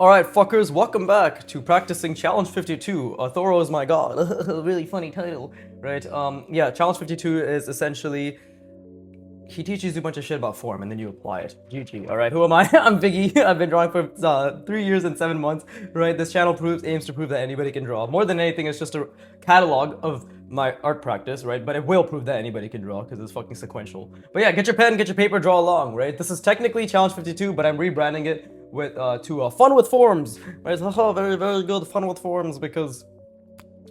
Alright, fuckers, welcome back to practicing Challenge 52. Athoro is my god. Really funny title, right? Yeah, Challenge 52 is essentially he teaches you a bunch of shit about form and then you apply it. GG. Alright, who am I? I'm Biggie. I've been drawing for 3 years and 7 months, right? This channel aims to prove that anybody can draw. More than anything, it's just a catalog of my art practice, right? But it will prove that anybody can draw because it's fucking sequential. But yeah, get your pen, get your paper, draw along, right? This is technically Challenge 52, but I'm rebranding it with to Fun with Forms, right? Very, very good Fun with Forms because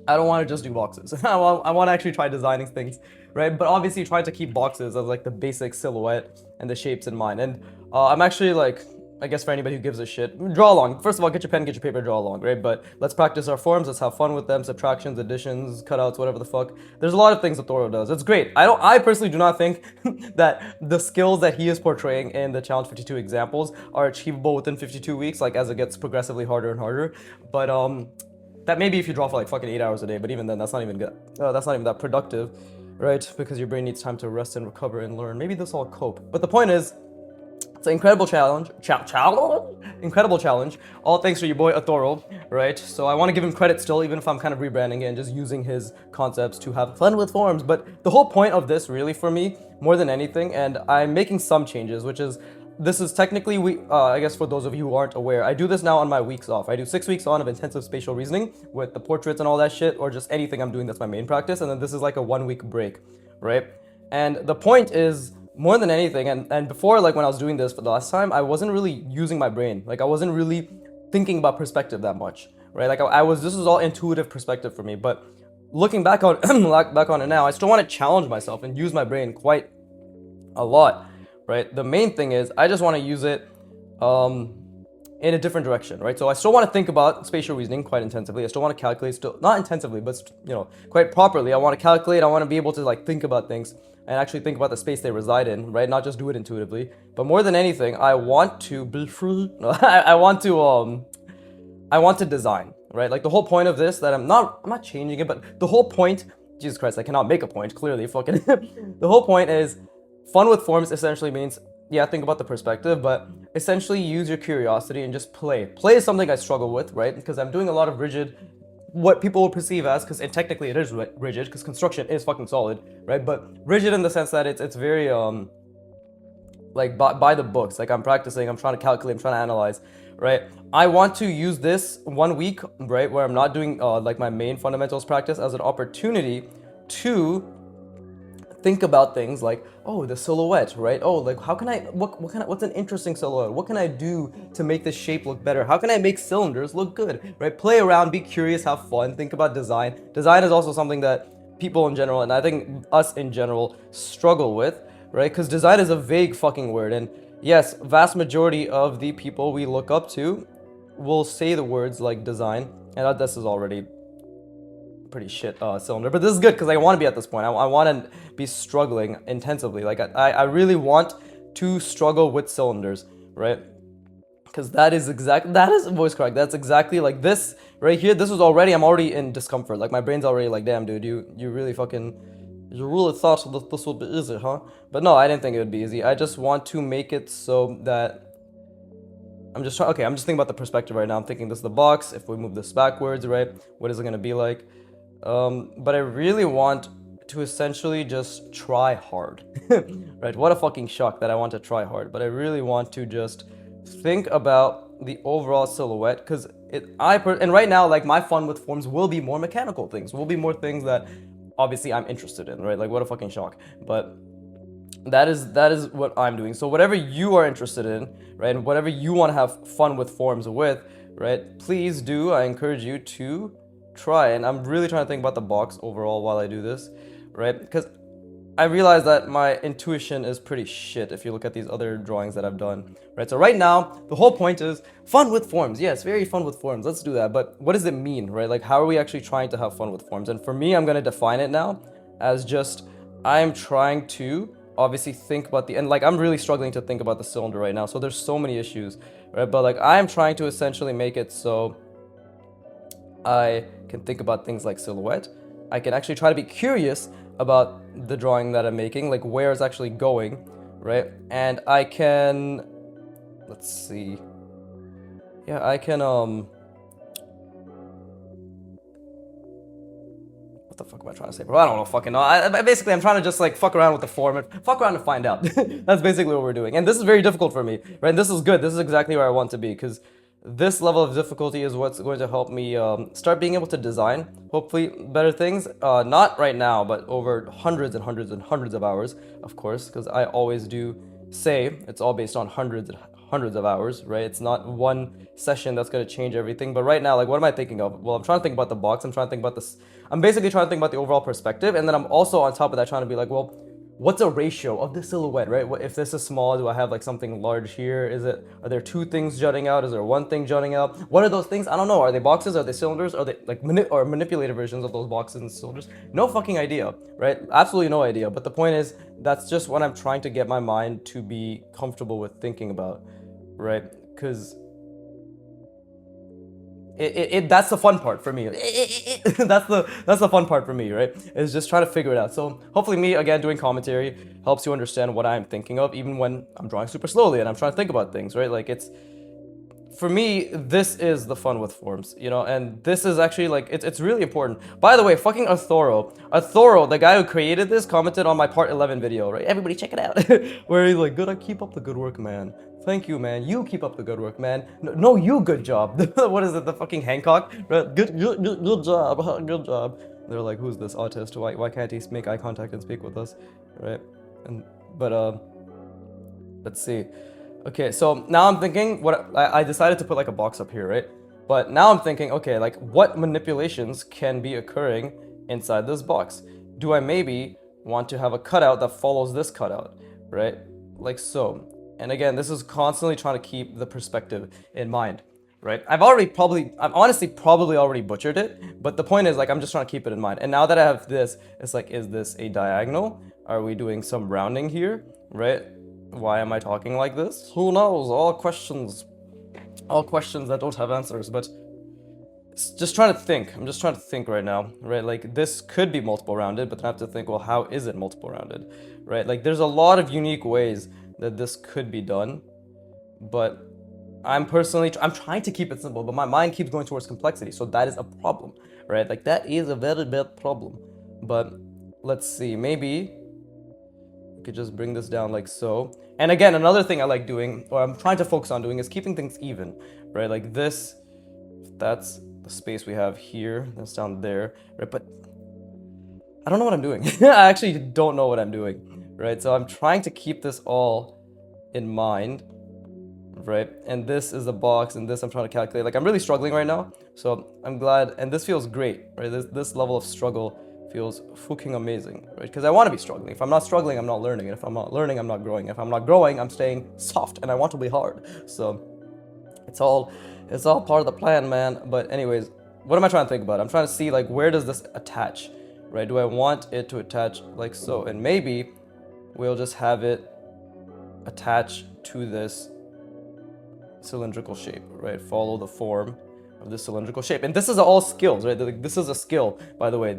I don't want to just do boxes. I want to actually try designing things, right? But obviously try to keep boxes as like the basic silhouette and the shapes in mind. And I'm actually like, I guess for anybody who gives a shit, draw along. First of all, get your pen, get your paper, draw along, right? But let's practice our forms. Let's have fun with them. Subtractions, additions, cutouts, whatever the fuck. There's a lot of things that Thoro does. It's great. I personally do not think that the skills that he is portraying in the Challenge 52 examples are achievable within 52 weeks, like as it gets progressively harder and harder. But that maybe if you draw for like fucking 8 hours a day, but even then, that's not even good. That's not even that productive, right? Because your brain needs time to rest and recover and learn. Maybe this will cope. But the point is, it's an incredible challenge. Incredible challenge. All thanks to your boy Athoro, right? So I want to give him credit still, even if I'm kind of rebranding it and just using his concepts to have fun with forms. But the whole point of this, really, for me, more than anything, and I'm making some changes, which is this is technically, I guess for those of you who aren't aware, I do this now on my weeks off. I do 6 weeks on of intensive spatial reasoning with the portraits and all that shit, or just anything I'm doing that's my main practice, and then this is like a 1 week break, right? And the point is, more than anything, and before, like when I was doing this for the last time, I wasn't really using my brain. Like I wasn't really thinking about perspective that much, right? Like this was all intuitive perspective for me, but looking back on back on it now, I still want to challenge myself and use my brain quite a lot, right? The main thing is I just want to use it in a different direction, right? So I still want to think about spatial reasoning quite intensively. I still want to calculate, still not intensively, but quite properly. I want to calculate. I want to be able to like think about things and actually think about the space they reside in, right? Not just do it intuitively. But more than anything, I want to be free. I want to design, right? Like the whole point of this, that I'm not changing it, but the whole point, Jesus Christ, I cannot make a point, clearly, fucking. The whole point is, fun with forms essentially means, yeah, think about the perspective, but essentially use your curiosity and just play. Play is something I struggle with, right? Because I'm doing a lot of rigid, what people will perceive as, because technically it is rigid, because construction is fucking solid, right? But rigid in the sense that it's very, like by the books. Like I'm practicing, I'm trying to calculate, I'm trying to analyze, right? I want to use this 1 week, right, where I'm not doing like my main fundamentals practice as an opportunity to think about things like, oh, the silhouette, right? Oh, like how can I, what's an interesting silhouette? What can I do to make this shape look better? How can I make cylinders look good, right? Play around, be curious, have fun, think about design. Design is also something that people in general, and I think us in general, struggle with, right? Because design is a vague fucking word. And yes, vast majority of the people we look up to will say the words like design, and this is already pretty shit cylinder, but this is good because I want to be at this point. I want to be struggling intensively. Like I really want to struggle with cylinders, right? Because that is voice correct. That's exactly like this right here. This is already, I'm already in discomfort. Like my brain's already like, damn, dude, you really fucking, you really thought that this would be easy, huh? But no, I didn't think it would be easy. I just want to make it so that I'm just thinking about the perspective right now. I'm thinking this is the box. If we move this backwards, right, what is it going to be like? But I really want to essentially just try hard, right? What a fucking shock that I want to try hard, but I really want to just think about the overall silhouette, because and right now, like my fun with forms will be more mechanical things, will be more things that obviously I'm interested in, right? Like what a fucking shock, but that is what I'm doing. So whatever you are interested in, right, and whatever you want to have fun with forms with, right, please do. I encourage you to try. And I'm really trying to think about the box overall while I do this, right? Because I realize that my intuition is pretty shit if you look at these other drawings that I've done, right? So right now, the whole point is fun with forms. Yes, very fun with forms. Let's do that. But what does it mean, right? Like, how are we actually trying to have fun with forms? And for me, I'm going to define it now as just, I'm trying to obviously think about and like, I'm really struggling to think about the cylinder right now. So there's so many issues, right? But like, I'm trying to essentially make it so I can think about things like silhouette. I can actually try to be curious about the drawing that I'm making, like where it's actually going, right? And I can, let's see, Yeah, I can, what the fuck am I trying to say, bro? I don't know, fucking know. Basically, I'm trying to just like fuck around with the form and fuck around to find out. That's basically what we're doing. And this is very difficult for me, right? This is good. This is exactly where I want to be, because this level of difficulty is what's going to help me start being able to design, hopefully, better things. Not right now, but over hundreds and hundreds and hundreds of hours, of course, because I always do say it's all based on hundreds and hundreds of hours, right? It's not one session that's going to change everything. But right now, like, what am I thinking of? Well, I'm trying to think about the box. I'm trying to think about this. I'm basically trying to think about the overall perspective. And then I'm also on top of that trying to be like, well, what's a ratio of the silhouette, right? If this is small, do I have like something large here? Are there two things jutting out? Is there one thing jutting out? What are those things? I don't know. Are they boxes? Are they cylinders? Are they like manipulated versions of those boxes and cylinders? No fucking idea, right? Absolutely no idea. But the point is, that's just what I'm trying to get my mind to be comfortable with thinking about, right? Because that's the fun part for me. That's the fun part for me, right? Is just trying to figure it out. So hopefully me again doing commentary helps you understand what I'm thinking of, even when I'm drawing super slowly and I'm trying to think about things, right? Like it's for me, this is the fun with forms, you know, and this is actually like it's really important. By the way, fucking Athoro, the guy who created this, commented on my part 11 video, right? Everybody check it out, where he's like, "Good, keep up the good work, man. Thank you, man. You keep up the good work, man. No, you good job." What is it? The fucking Hancock? Right? Good job, good job. They're like, "Who's this autist? Why can't he make eye contact and speak with us?" Right? And but let's see. Okay, so now I'm thinking what I decided to put like a box up here, right? But now I'm thinking, okay, like what manipulations can be occurring inside this box? Do I maybe want to have a cutout that follows this cutout, right? Like so. And again, this is constantly trying to keep the perspective in mind, right? I've honestly probably already butchered it, but the point is like I'm just trying to keep it in mind. And now that I have this, it's like, is this a diagonal? Are we doing some rounding here, right? Why am I talking like this? Who knows? All questions that don't have answers, but just trying to think. I'm just trying to think right now, right? Like this could be multiple rounded, but then I have to think, well, how is it multiple rounded, right? Like there's a lot of unique ways that this could be done, but I'm trying to keep it simple, but my mind keeps going towards complexity, so that is a problem, right? Like that is a very bad problem. But let's see, maybe could just bring this down like so. And again, another thing I like doing, or I'm trying to focus on doing, is keeping things even, right? Like this, that's the space we have here, that's down there, right? But I don't know what I'm doing. I actually don't know what I'm doing, right? So I'm trying to keep this all in mind, right? And this is the box, and this I'm trying to calculate. Like I'm really struggling right now, so I'm glad, and this feels great, right? This level of struggle feels fucking amazing, right? Because I want to be struggling. If I'm not struggling, I'm not learning. And if I'm not learning, I'm not growing. If I'm not growing, I'm staying soft, and I want to be hard. So it's all part of the plan, man. But anyways, what am I trying to think about? I'm trying to see like where does this attach, right? Do I want it to attach like so? And maybe we'll just have it attach to this cylindrical shape, right? Follow the form of this cylindrical shape. And this is all skills, right? This is a skill, by the way.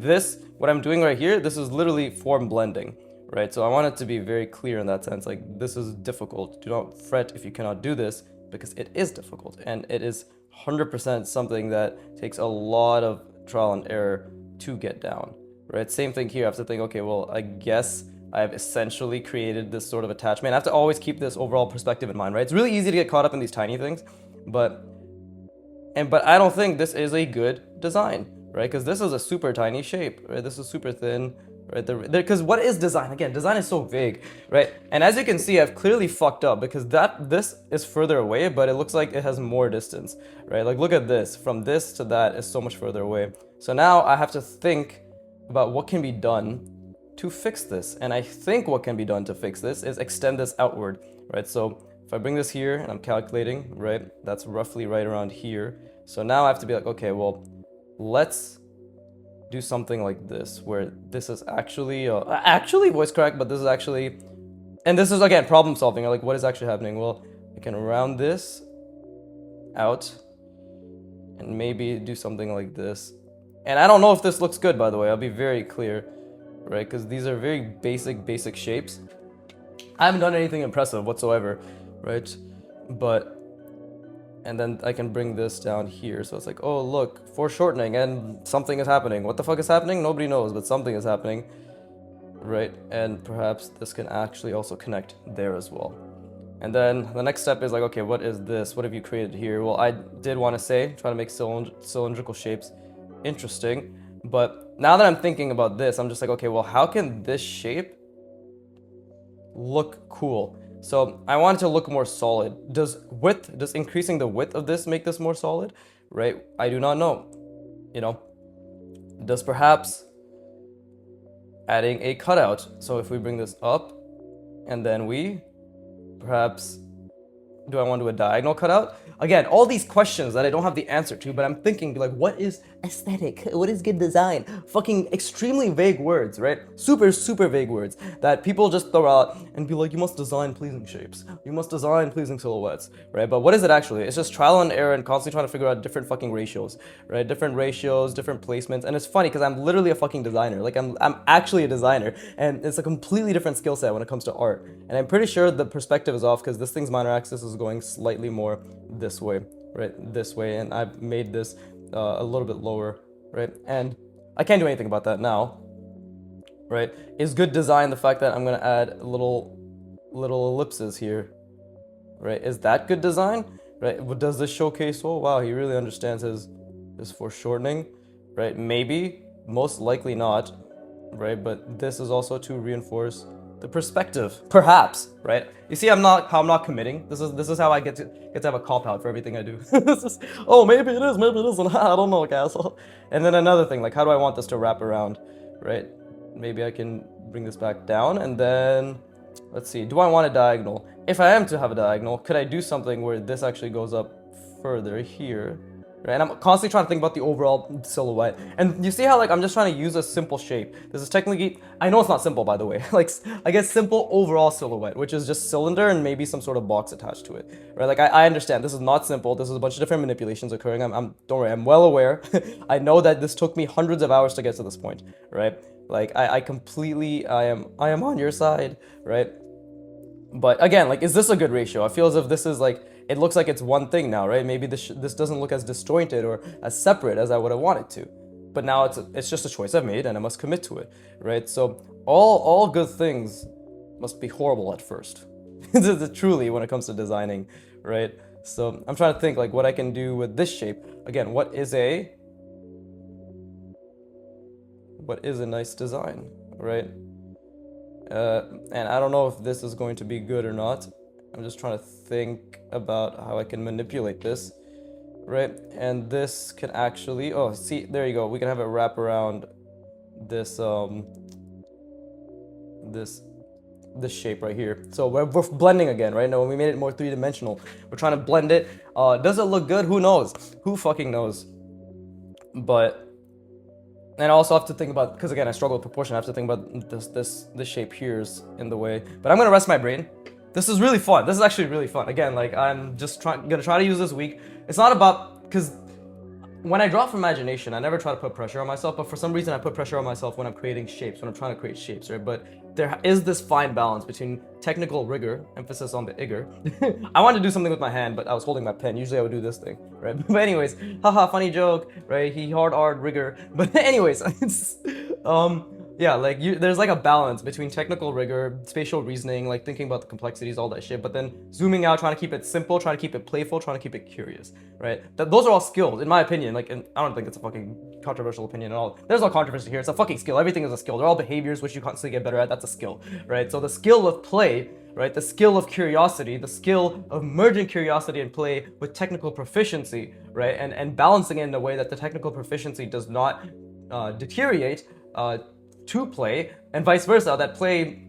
What I'm doing right here, this is literally form blending, right? So I want it to be very clear in that sense. Like this is difficult. Do not fret if you cannot do this, because it is difficult, and it is 100% something that takes a lot of trial and error to get down, right? Same thing here. I have to think, okay, well, I guess I've essentially created this sort of attachment. I have to always keep this overall perspective in mind, right? It's really easy to get caught up in these tiny things, but I don't think this is a good design, right? Because this is a super tiny shape, right? This is super thin, right? Because what is design? Again, design is so vague, right? And as you can see, I've clearly fucked up because this is further away, but it looks like it has more distance, right? Like look at this. From this to that is so much further away. So now I have to think about what can be done to fix this. And I think what can be done to fix this is extend this outward, right? So if I bring this here and I'm calculating, right, that's roughly right around here. So now I have to be like, okay, well, let's do something like this, where this is actually voice crack, but this is actually, and this is again problem solving. Like, what is actually happening? Well, I can round this out and maybe do something like this. And I don't know if this looks good, by the way. I'll be very clear, right? Because these are very basic shapes. I haven't done anything impressive whatsoever, right? But and then I can bring this down here. So it's like, oh look, foreshortening, and something is happening. What the fuck is happening? Nobody knows, but something is happening, right? And perhaps this can actually also connect there as well. And then the next step is like, okay, what is this? What have you created here? Well, I did want to say, try to make cylindrical shapes interesting. But now that I'm thinking about this, I'm just like, okay, well, how can this shape look cool? So I want it to look more solid. Does increasing the width of this make this more solid? Right? I do not know. You know, does perhaps adding a cutout. So if we bring this up and then we perhaps, do I want to do a diagonal cutout? Again, all these questions that I don't have the answer to, but I'm thinking like, what is aesthetic? What is good design? Fucking extremely vague words, right? Super vague words that people just throw out and be like, you must design pleasing shapes. You must design pleasing silhouettes, right? But what is it actually? It's just trial and error and constantly trying to figure out different fucking ratios, right? Different ratios, different placements. And it's funny because I'm literally a fucking designer. Like I'm actually a designer, and it's a completely different skill set when it comes to art. And I'm pretty sure the perspective is off because this thing's minor axis is going slightly more this way, right? This way, and I've made this a little bit lower, right? And I can't do anything about that now, right? Is good design the fact that I'm gonna add little ellipses here, right? Is that good design, right? Does this showcase, oh wow, he really understands his foreshortening, right? Maybe, most likely not, right? But this is also to reinforce the perspective, perhaps, right? You see, I'm not committing. This is how I get to have a cop out for everything I do. This is, oh, maybe it is, maybe it isn't. I don't know, castle. And then another thing, like, how do I want this to wrap around, right? Maybe I can bring this back down, and then let's see. Do I want a diagonal? If I am to have a diagonal, could I do something where this actually goes up further here? Right? And I'm constantly trying to think about the overall silhouette. And you see how like I'm just trying to use a simple shape. This is technically, I know it's not simple by the way, like I guess simple overall silhouette, which is just cylinder and maybe some sort of box attached to it, right? Like I understand this is not simple. This is a bunch of different manipulations occurring. I'm don't worry, I'm well aware. I know that this took me hundreds of hours to get to this point, right? Like I completely, I am on your side, right? But again, like, is this a good ratio? I feel as if this is like, it looks like it's one thing now, right? Maybe this doesn't look as disjointed or as separate as I would have wanted to. But now it's just a choice I've made and I must commit to it, right? So all good things must be horrible at first. Truly, when it comes to designing, right? So I'm trying to think like what I can do with this shape. Again, what is a nice design, right? And I don't know if this is going to be good or not. I'm just trying to think about how I can manipulate this, right? And this can actually, oh, see, there you go. We can have it wrap around this, this shape right here. So we're blending again, right? Now, when we made it more three-dimensional, we're trying to blend it. Does it look good? Who knows? Who fucking knows? But and I also have to think about, because again I struggle with proportion, I have to think about this shape here is in the way. But I'm gonna rest my brain. This is really fun. This is actually really fun. Again, like I'm just gonna try to use this week. It's not about, because when I draw from imagination, I never try to put pressure on myself, but for some reason I put pressure on myself when I'm creating shapes, when I'm trying to create shapes, right? But there is this fine balance between technical rigor, emphasis on the igor. I wanted to do something with my hand, but I was holding my pen. Usually I would do this thing, right? But anyways, haha, funny joke, right? He hard rigor. But anyways, it's, yeah, like there's like a balance between technical rigor, spatial reasoning, like thinking about the complexities, all that shit, but then zooming out, trying to keep it simple, trying to keep it playful, trying to keep it curious, right? Those are all skills, in my opinion. Like, and I don't think it's a fucking controversial opinion at all. There's no controversy here. It's a fucking skill. Everything is a skill. They're all behaviors which you constantly get better at. That's a skill, right? So the skill of play, right? The skill of curiosity, the skill of merging curiosity and play with technical proficiency, right? And balancing it in a way that the technical proficiency does not deteriorate to play, and vice versa, that play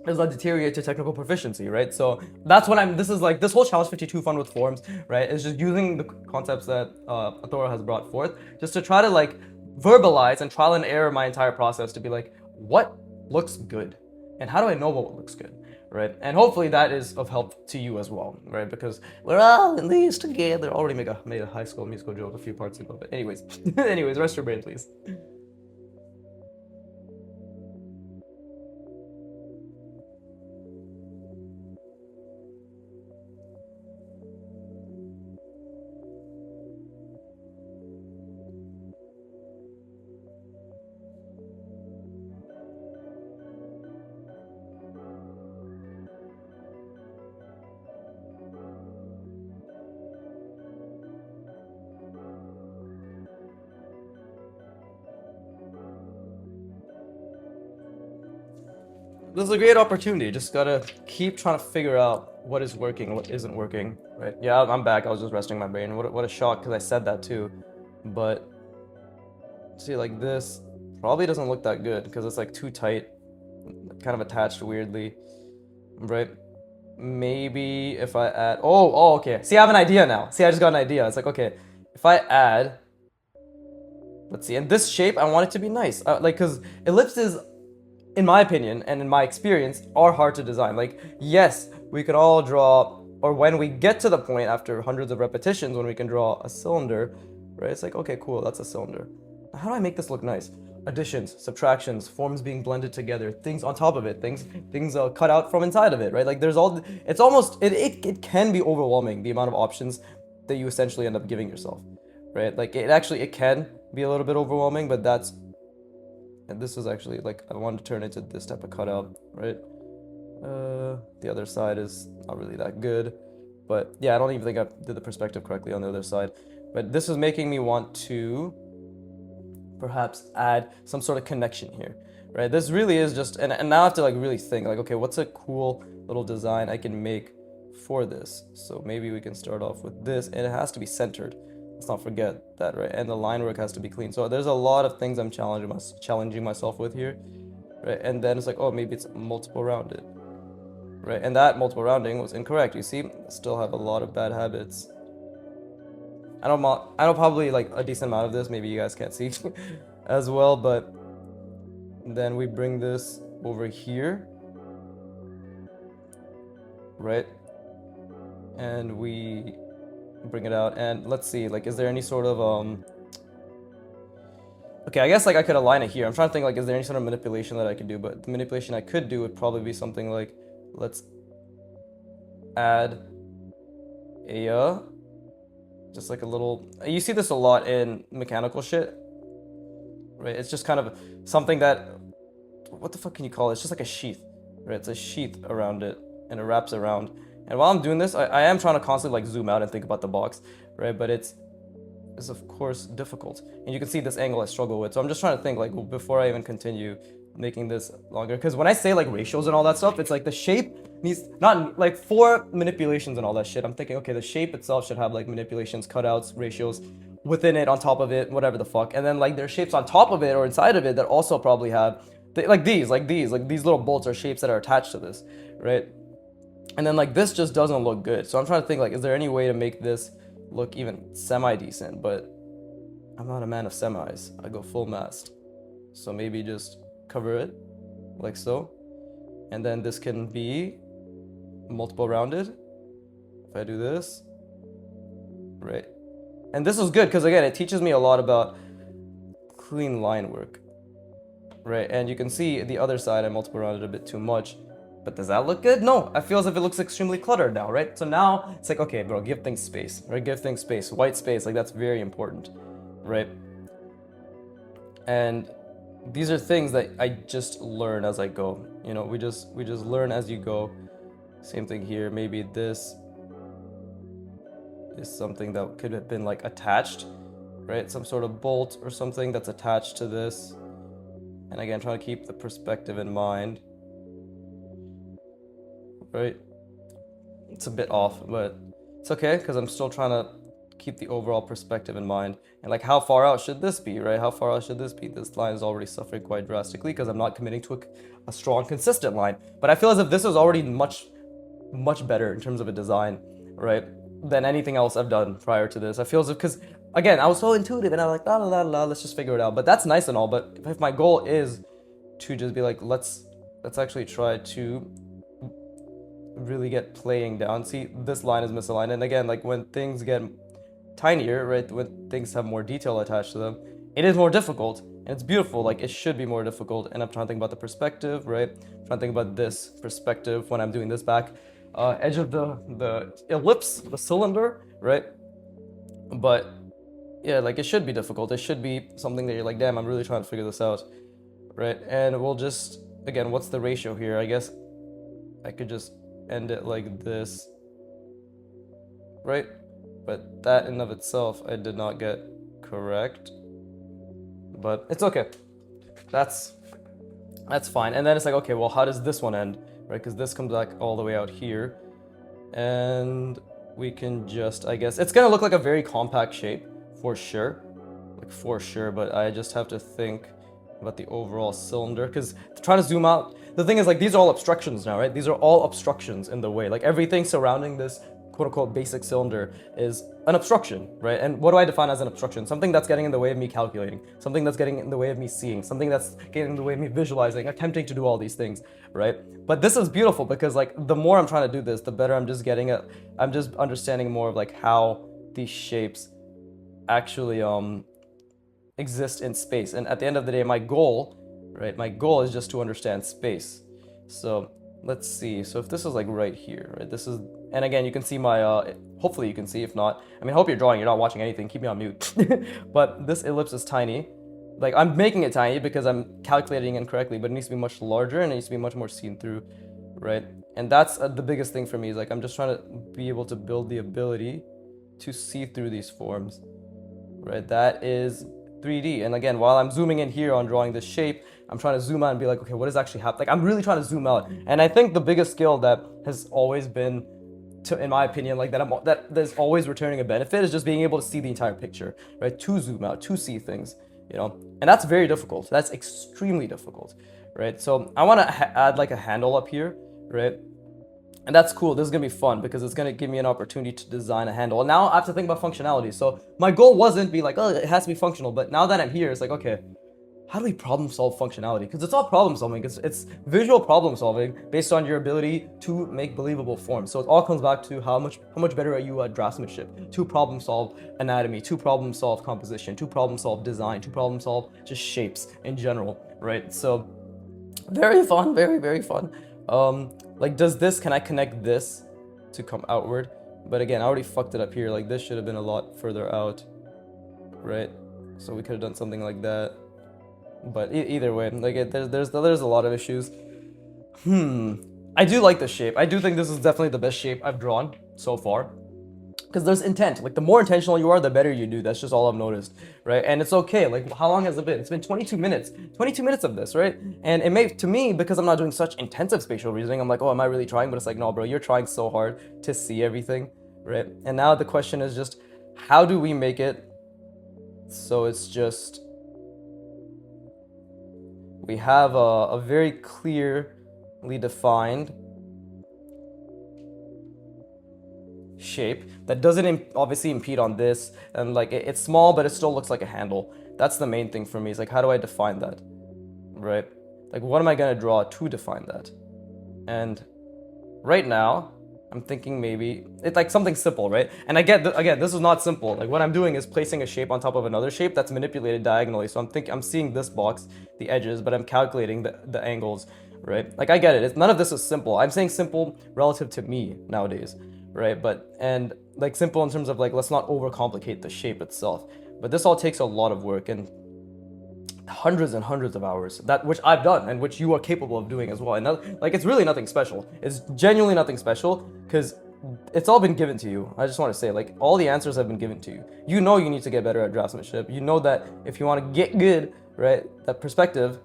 does not deteriorate to technical proficiency, right? So that's what this is like, this whole Challenge 52 Fun with Forms, right, is just using the concepts that athoro has brought forth, just to try to like verbalize and trial and error my entire process to be like, what looks good? And how do I know what looks good? Right? And hopefully that is of help to you as well, right? Because we're all in this together. Already made a High School Musical joke a few parts ago, but anyways, rest your brain, please. this is a great opportunity. Just gotta keep trying to figure out what is working, what isn't working, right? Yeah, I'm back. I was just resting my brain. What a shock, because I said that too. But see, like this probably doesn't look that good because it's like too tight, kind of attached weirdly, right? Maybe if I add, okay. See, I have an idea now. See, I just got an idea. It's like, okay, if I add, let's see, and this shape, I want it to be nice. Like, because ellipses, in my opinion and in my experience, are hard to design. Like, yes, we could all draw, or when we get to the point after hundreds of repetitions when we can draw a cylinder, right? It's like, okay, cool, that's a cylinder. How do I make this look nice? Additions, subtractions, forms being blended together, things on top of it, things cut out from inside of it, right? Like there's all, it's almost, it can be overwhelming, the amount of options that you essentially end up giving yourself, right? Like it can be a little bit overwhelming, but that's, and this is actually like, I wanted to turn it into this type of cutout, right? The other side is not really that good, but yeah, I don't even think I did the perspective correctly on the other side, but this is making me want to perhaps add some sort of connection here, right? This really is just, and now I have to like really think like, okay, what's a cool little design I can make for this? So maybe we can start off with this, and it has to be centered. Let's not forget that, right? And the line work has to be clean. So there's a lot of things I'm challenging myself with here, right? And then it's like, oh, maybe it's multiple rounded, right? And that multiple rounding was incorrect. You see, I still have a lot of bad habits. I know probably like a decent amount of this, maybe you guys can't see as well, but then we bring this over here, right? And we bring it out, and let's see, like, is there any sort of, okay, I guess like I could align it here. I'm trying to think like, is there any sort of manipulation that I could do? But the manipulation I could do would probably be something like, let's add a, just like a little, you see this a lot in mechanical shit, right? It's just kind of something that, what the fuck can you call it? It's just like a sheath, right? It's a sheath around it, and it wraps around. And while I'm doing this, I am trying to constantly like zoom out and think about the box, right? But it's of course difficult. And you can see this angle I struggle with. So I'm just trying to think like, before I even continue making this longer, because when I say like ratios and all that stuff, it's like the shape needs, not like for manipulations and all that shit, I'm thinking, okay, the shape itself should have like manipulations, cutouts, ratios within it, on top of it, whatever the fuck. And then like there's shapes on top of it or inside of it that also probably have like these little bolts or shapes that are attached to this, right? And then like this just doesn't look good. So I'm trying to think like, is there any way to make this look even semi-decent? But I'm not a man of semis. I go full mast. So maybe just cover it like so. And then this can be multiple rounded. If I do this, right? And this is good because again, it teaches me a lot about clean line work, right? And you can see the other side, I multiple rounded a bit too much. But does that look good? No, I feel as if it looks extremely cluttered now, right? So now it's like, okay, bro, give things space, right? Give things space, white space, like that's very important, right? And these are things that I just learn as I go. You know, we just learn as you go. Same thing here. Maybe this is something that could have been like attached, right? Some sort of bolt or something that's attached to this. And again, trying to keep the perspective in mind. Right? It's a bit off, but it's okay because I'm still trying to keep the overall perspective in mind. And like, how far out should this be, right? How far out should this be? This line is already suffering quite drastically because I'm not committing to a strong, consistent line. But I feel as if this is already much better in terms of a design, right, than anything else I've done prior to this. I feel as if, because again, I was so intuitive and I was like, la la la la, let's just figure it out. But that's nice and all. But if my goal is to just be like, let's actually try to really get playing down. See, this line is misaligned, and again, like when things get tinier, right, when things have more detail attached to them, it is more difficult, and it's beautiful. Like it should be more difficult. And I'm trying to think about the perspective, right? I'm trying to think about this perspective when I'm doing this back edge of the ellipse, the cylinder, right? But yeah, like it should be difficult. It should be something that you're like, damn, I'm really trying to figure this out, right? And we'll just, again, what's the ratio here? I guess I could just end it like this, right? But that in of itself I did not get correct, but it's okay. That's That's fine. And then it's like, okay, well, how does this one end, right? Because this comes back all the way out here. And we can just, I guess, it's gonna look like a very compact shape, for sure. Like, for sure, but I just have to think about the overall cylinder, because trying to zoom out, the thing is, like, these are all obstructions now, right? These are all obstructions in the way. Like, everything surrounding this quote-unquote basic cylinder is an obstruction, right? And what do I define as an obstruction? Something that's getting in the way of me calculating, something that's getting in the way of me seeing, something that's getting in the way of me visualizing, attempting to do all these things, right? But this is beautiful because, like, the more I'm trying to do this, the better I'm just getting it. I'm just understanding more of, like, how these shapes actually exist in space. And at the end of the day, my goal, right? My goal is just to understand space. So let's see. So if this is like right here, right? This is, and again, you can see my, hopefully you can see. If not, I mean, I hope you're drawing, you're not watching anything. Keep me on mute. But this ellipse is tiny. Like, I'm making it tiny because I'm calculating incorrectly, but it needs to be much larger and it needs to be much more seen through, right? And that's the biggest thing for me, is like, I'm just trying to be able to build the ability to see through these forms, right? That is 3D. And again, while I'm zooming in here on drawing this shape, I'm trying to zoom out and be like, okay, what is actually happening? Like, I'm really trying to zoom out. And I think the biggest skill that has always been, in my opinion, like that there's always returning a benefit, is just being able to see the entire picture, right? To zoom out, to see things, you know? And that's very difficult. That's extremely difficult, right? So I want to add like a handle up here, right? And that's cool. This is going to be fun because it's going to give me an opportunity to design a handle. And now I have to think about functionality. So my goal wasn't be like, oh, it has to be functional. But now that I'm here, it's like, okay, how do we problem solve functionality? Because it's all problem solving. It's visual problem solving based on your ability to make believable forms. So it all comes back to how much better are you at draftsmanship, to problem solve anatomy, to problem solve composition, to problem solve design, to problem solve just shapes in general, right? So very fun, very, very fun. Like, can I connect this to come outward? But again, I already fucked it up here. Like, this should have been a lot further out, right? So we could have done something like that. But either way, like, there's a lot of issues. I do like this shape. I do think this is definitely the best shape I've drawn so far. Because there's intent. Like, the more intentional you are, the better you do. That's just all I've noticed, right? And it's okay. Like, how long has it been? It's been 22 minutes. 22 minutes of this, right? And it may, to me, because I'm not doing such intensive spatial reasoning, I'm like, oh, am I really trying? But it's like, no, bro, you're trying so hard to see everything, right? And now the question is just, how do we make it so it's just, we have a very clearly defined shape that doesn't obviously impede on this, and like it's small but it still looks like a handle. That's the main thing for me, is like, how do I define that, right? Like, what am I gonna draw to define that? And right now I'm thinking maybe it's like something simple, right? And I get again, this is not simple. Like, what I'm doing is placing a shape on top of another shape that's manipulated diagonally. So I'm seeing this box, the edges, but I'm calculating the angles, right? Like, I get it. None of this is simple. I'm saying simple relative to me nowadays, right? But, and like, simple in terms of like, let's not overcomplicate the shape itself. But this all takes a lot of work and hundreds and hundreds of hours, that which I've done and which you are capable of doing as well. And like, it's really nothing special. It's genuinely nothing special, because it's all been given to you. I just want to say, like, all the answers have been given to you. You know you need to get better at draftsmanship. You know that if you want to get good, right, that perspective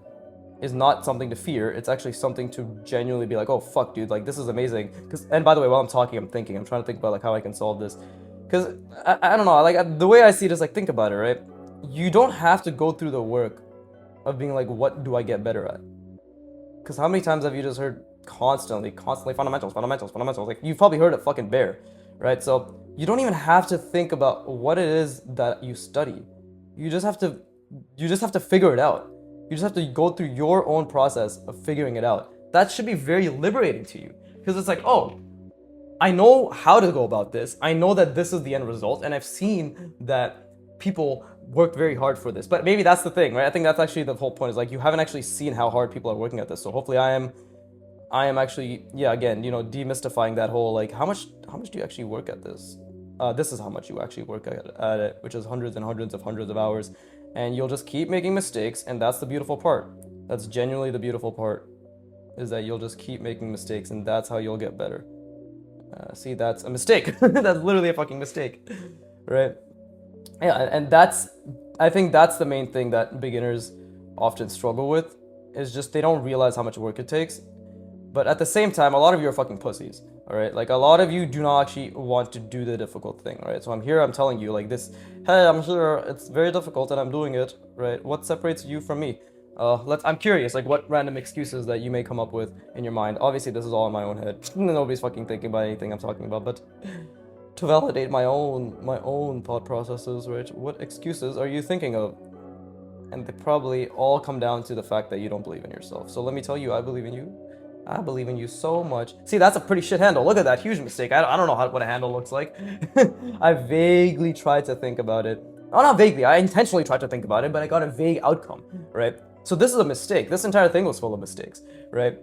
is not something to fear. It's actually something to genuinely be like, oh fuck, dude, like, this is amazing. And by the way, while I'm talking, I'm trying to think about like how I can solve this, because I don't know, like, the way I see it is like, think about it, right? You don't have to go through the work of being like, what do I get better at? Because how many times have you just heard constantly fundamentals? Like, you've probably heard it fucking bare, right? So you don't even have to think about what it is that you study. You just have to figure it out. You just have to go through your own process of figuring it out. That should be very liberating to you, because it's like, oh, I know how to go about this. I know that this is the end result, and I've seen that people worked very hard for this. But maybe that's the thing, right? I think that's actually the whole point, is like, you haven't actually seen how hard people are working at this. So hopefully I am actually, yeah, again, you know, demystifying that whole, like, how much do you actually work at this? This is how much you actually work at it, which is hundreds and hundreds of hours. And you'll just keep making mistakes, and that's the beautiful part. That's genuinely the beautiful part, is that you'll just keep making mistakes, and that's how you'll get better. See, that's a mistake. That's literally a fucking mistake, right? Yeah, and I think that's the main thing that beginners often struggle with, is just they don't realize how much work it takes. But at the same time, a lot of you are fucking pussies, all right? Like, a lot of you do not actually want to do the difficult thing, right? So I'm here, I'm telling you, like, this, hey, I'm here, it's very difficult and I'm doing it, right? What separates you from me? I'm curious, like, what random excuses that you may come up with in your mind. Obviously, this is all in my own head. Nobody's fucking thinking about anything I'm talking about, but to validate my own thought processes, right? What excuses are you thinking of? And they probably all come down to the fact that you don't believe in yourself. So let me tell you, I believe in you. I believe in you so much. See, that's a pretty shit handle. Look at that huge mistake. I don't know what a handle looks like. I vaguely tried to think about it. Oh, not vaguely. I intentionally tried to think about it, but I got a vague outcome, right? So this is a mistake. This entire thing was full of mistakes, right?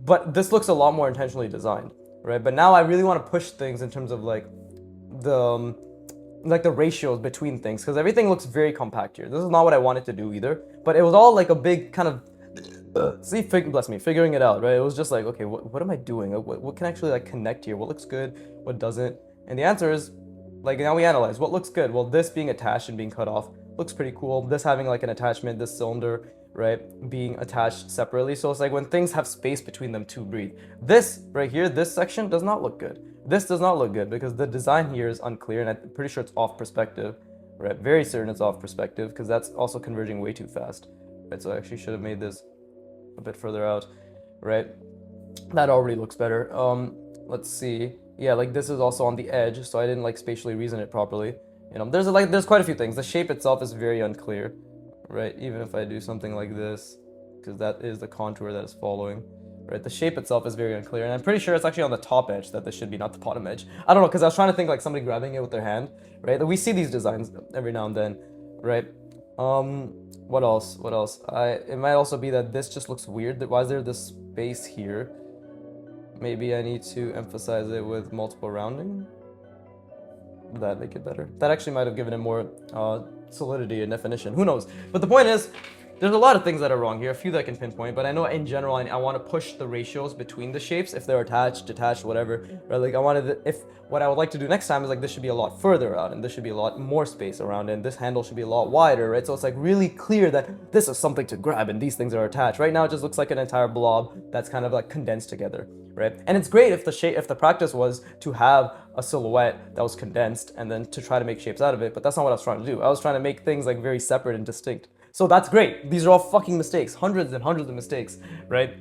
But this looks a lot more intentionally designed, right? But now I really want to push things in terms of like the ratios between things, because everything looks very compact here. This is not what I wanted to do either, but it was all like a big kind of bless me, figuring it out, right? It was just like, okay, what am I doing? What can actually like connect here? What looks good? What doesn't? And the answer is, like, now we analyze what looks good. Well, this being attached and being cut off looks pretty cool. This having like an attachment, this cylinder, right, being attached separately. So it's like when things have space between them to breathe. This right here, this section does not look good. This does not look good because the design here is unclear, and I'm pretty sure it's off perspective, right? Very certain it's off perspective because that's also converging way too fast, right? So I actually should have made this a bit further out, right? That already looks better. Let's see. Yeah, like this is also on the edge, so I didn't like spatially reason it properly. You know, there's quite a few things. The shape itself is very unclear, right? Even if I do something like this, because that is the contour that is following, right? The shape itself is very unclear, and I'm pretty sure it's actually on the top edge that this should be, not the bottom edge. I don't know, because I was trying to think like somebody grabbing it with their hand, right? We see these designs every now and then, right? What else? It might also be that this just looks weird. Why is there this space here? Maybe I need to emphasize it with multiple rounding. Would that make it better? That actually might have given it more solidity and definition. Who knows? But the point is, there's a lot of things that are wrong here, a few that I can pinpoint, but I know in general I want to push the ratios between the shapes, if they're attached, detached, whatever, right? Like what I would like to do next time is like this should be a lot further out, and this should be a lot more space around it, and this handle should be a lot wider, right? So it's like really clear that this is something to grab and these things are attached. Right now it just looks like an entire blob that's kind of like condensed together, right? And it's great if the practice was to have a silhouette that was condensed and then to try to make shapes out of it, but that's not what I was trying to do. I was trying to make things like very separate and distinct. So that's great. These are all fucking mistakes, hundreds and hundreds of mistakes, right?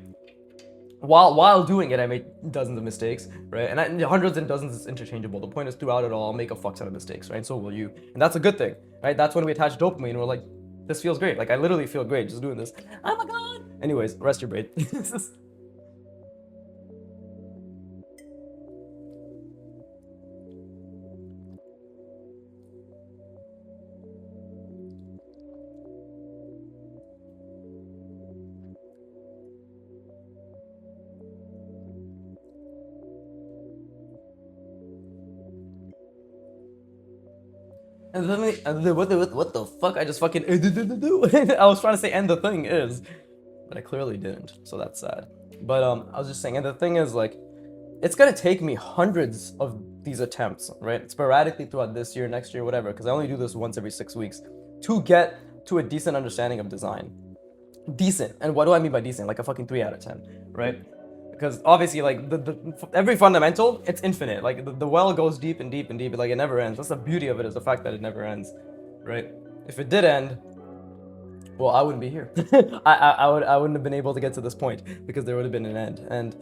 While doing it, I made dozens of mistakes, right? And hundreds and dozens is interchangeable. The point is, throughout it all, I'll make a fuck ton of mistakes, right? And so will you, and that's a good thing, right? That's when we attach dopamine. We're like, this feels great. Like I literally feel great just doing this. Oh my god. Anyways, rest your brain. And then what the fuck? I just fucking I was trying to say, and the thing is, but I clearly didn't. So that's sad. But I was just saying, and the thing is, like, it's gonna take me hundreds of these attempts, right? Sporadically throughout this year, next year, whatever, because I only do this once every 6 weeks, to get to a decent understanding of design. Decent, and what do I mean by decent? Like a fucking 3 out of 10, right? Because obviously, like every fundamental, it's infinite. Like the well goes deep and deep and deep. Like it never ends. That's the beauty of it, is the fact that it never ends, right? If it did end, well, I wouldn't be here. I wouldn't have been able to get to this point because there would have been an end.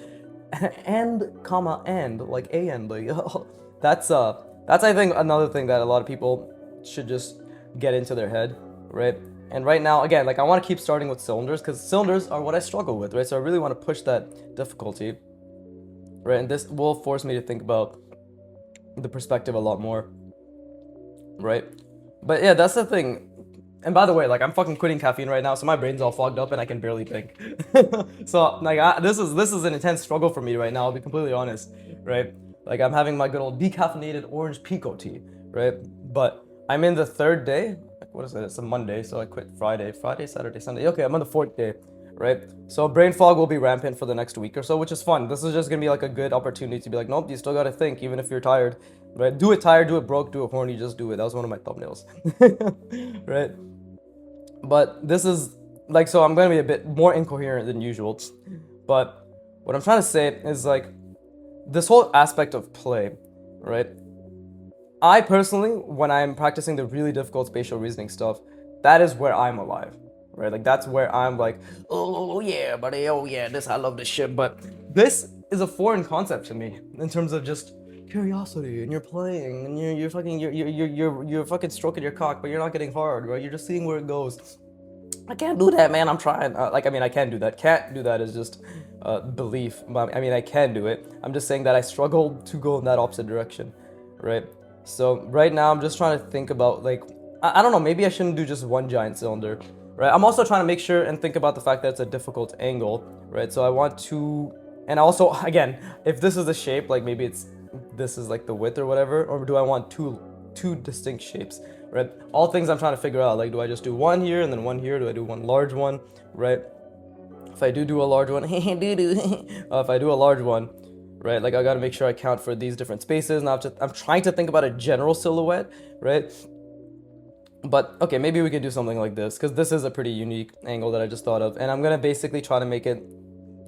And comma end, like a end. Like that's I think another thing that a lot of people should just get into their head, right? And right now, again, like I want to keep starting with cylinders because cylinders are what I struggle with, right? So I really want to push that difficulty, right? And this will force me to think about the perspective a lot more, right? But yeah, that's the thing. And by the way, like I'm fucking quitting caffeine right now, so my brain's all fogged up and I can barely think. So like this is an intense struggle for me right now. I'll be completely honest, right? Like I'm having my good old decaffeinated orange pico tea, right? But I'm in the 3rd day. What is it? It's a Monday, so I quit Friday, Saturday, Sunday. Okay, I'm on the 4th day, right? So brain fog will be rampant for the next week or so, which is fun. This is just gonna be like a good opportunity to be like, nope, you still gotta think, even if you're tired, right? Do it tired, do it broke, do it horny, just do it. That was one of my thumbnails, right? But this is like, so I'm gonna be a bit more incoherent than usual, but what I'm trying to say is like this whole aspect of play, right? I personally, when I'm practicing the really difficult spatial reasoning stuff, that is where I'm alive, right? Like that's where I'm like, oh yeah, buddy, oh yeah, this I love this shit. But this is a foreign concept to me in terms of just curiosity, and you're playing, and you're fucking you're fucking stroking your cock, but you're not getting hard, right? You're just seeing where it goes. I can't do that, man. I'm trying. Like, I mean, I can do that. Can't do that is just belief. I mean, I can do it. I'm just saying that I struggle to go in that opposite direction, right? So right now, I'm just trying to think about like, I don't know. Maybe I shouldn't do just one giant cylinder, right? I'm also trying to make sure and think about the fact that it's a difficult angle, right? So I want to, and also again, if this is the shape, like maybe this is like the width or whatever, or do I want two distinct shapes? Right? All things I'm trying to figure out. Like, do I just do one here and then one here? Do I do one large one? Right? If I do a large one, if I do a large one, right? Like, I gotta make sure I count for these different spaces. Now I'm trying to think about a general silhouette, right? But okay, maybe we could do something like this because this is a pretty unique angle that I just thought of, and I'm gonna basically try to make it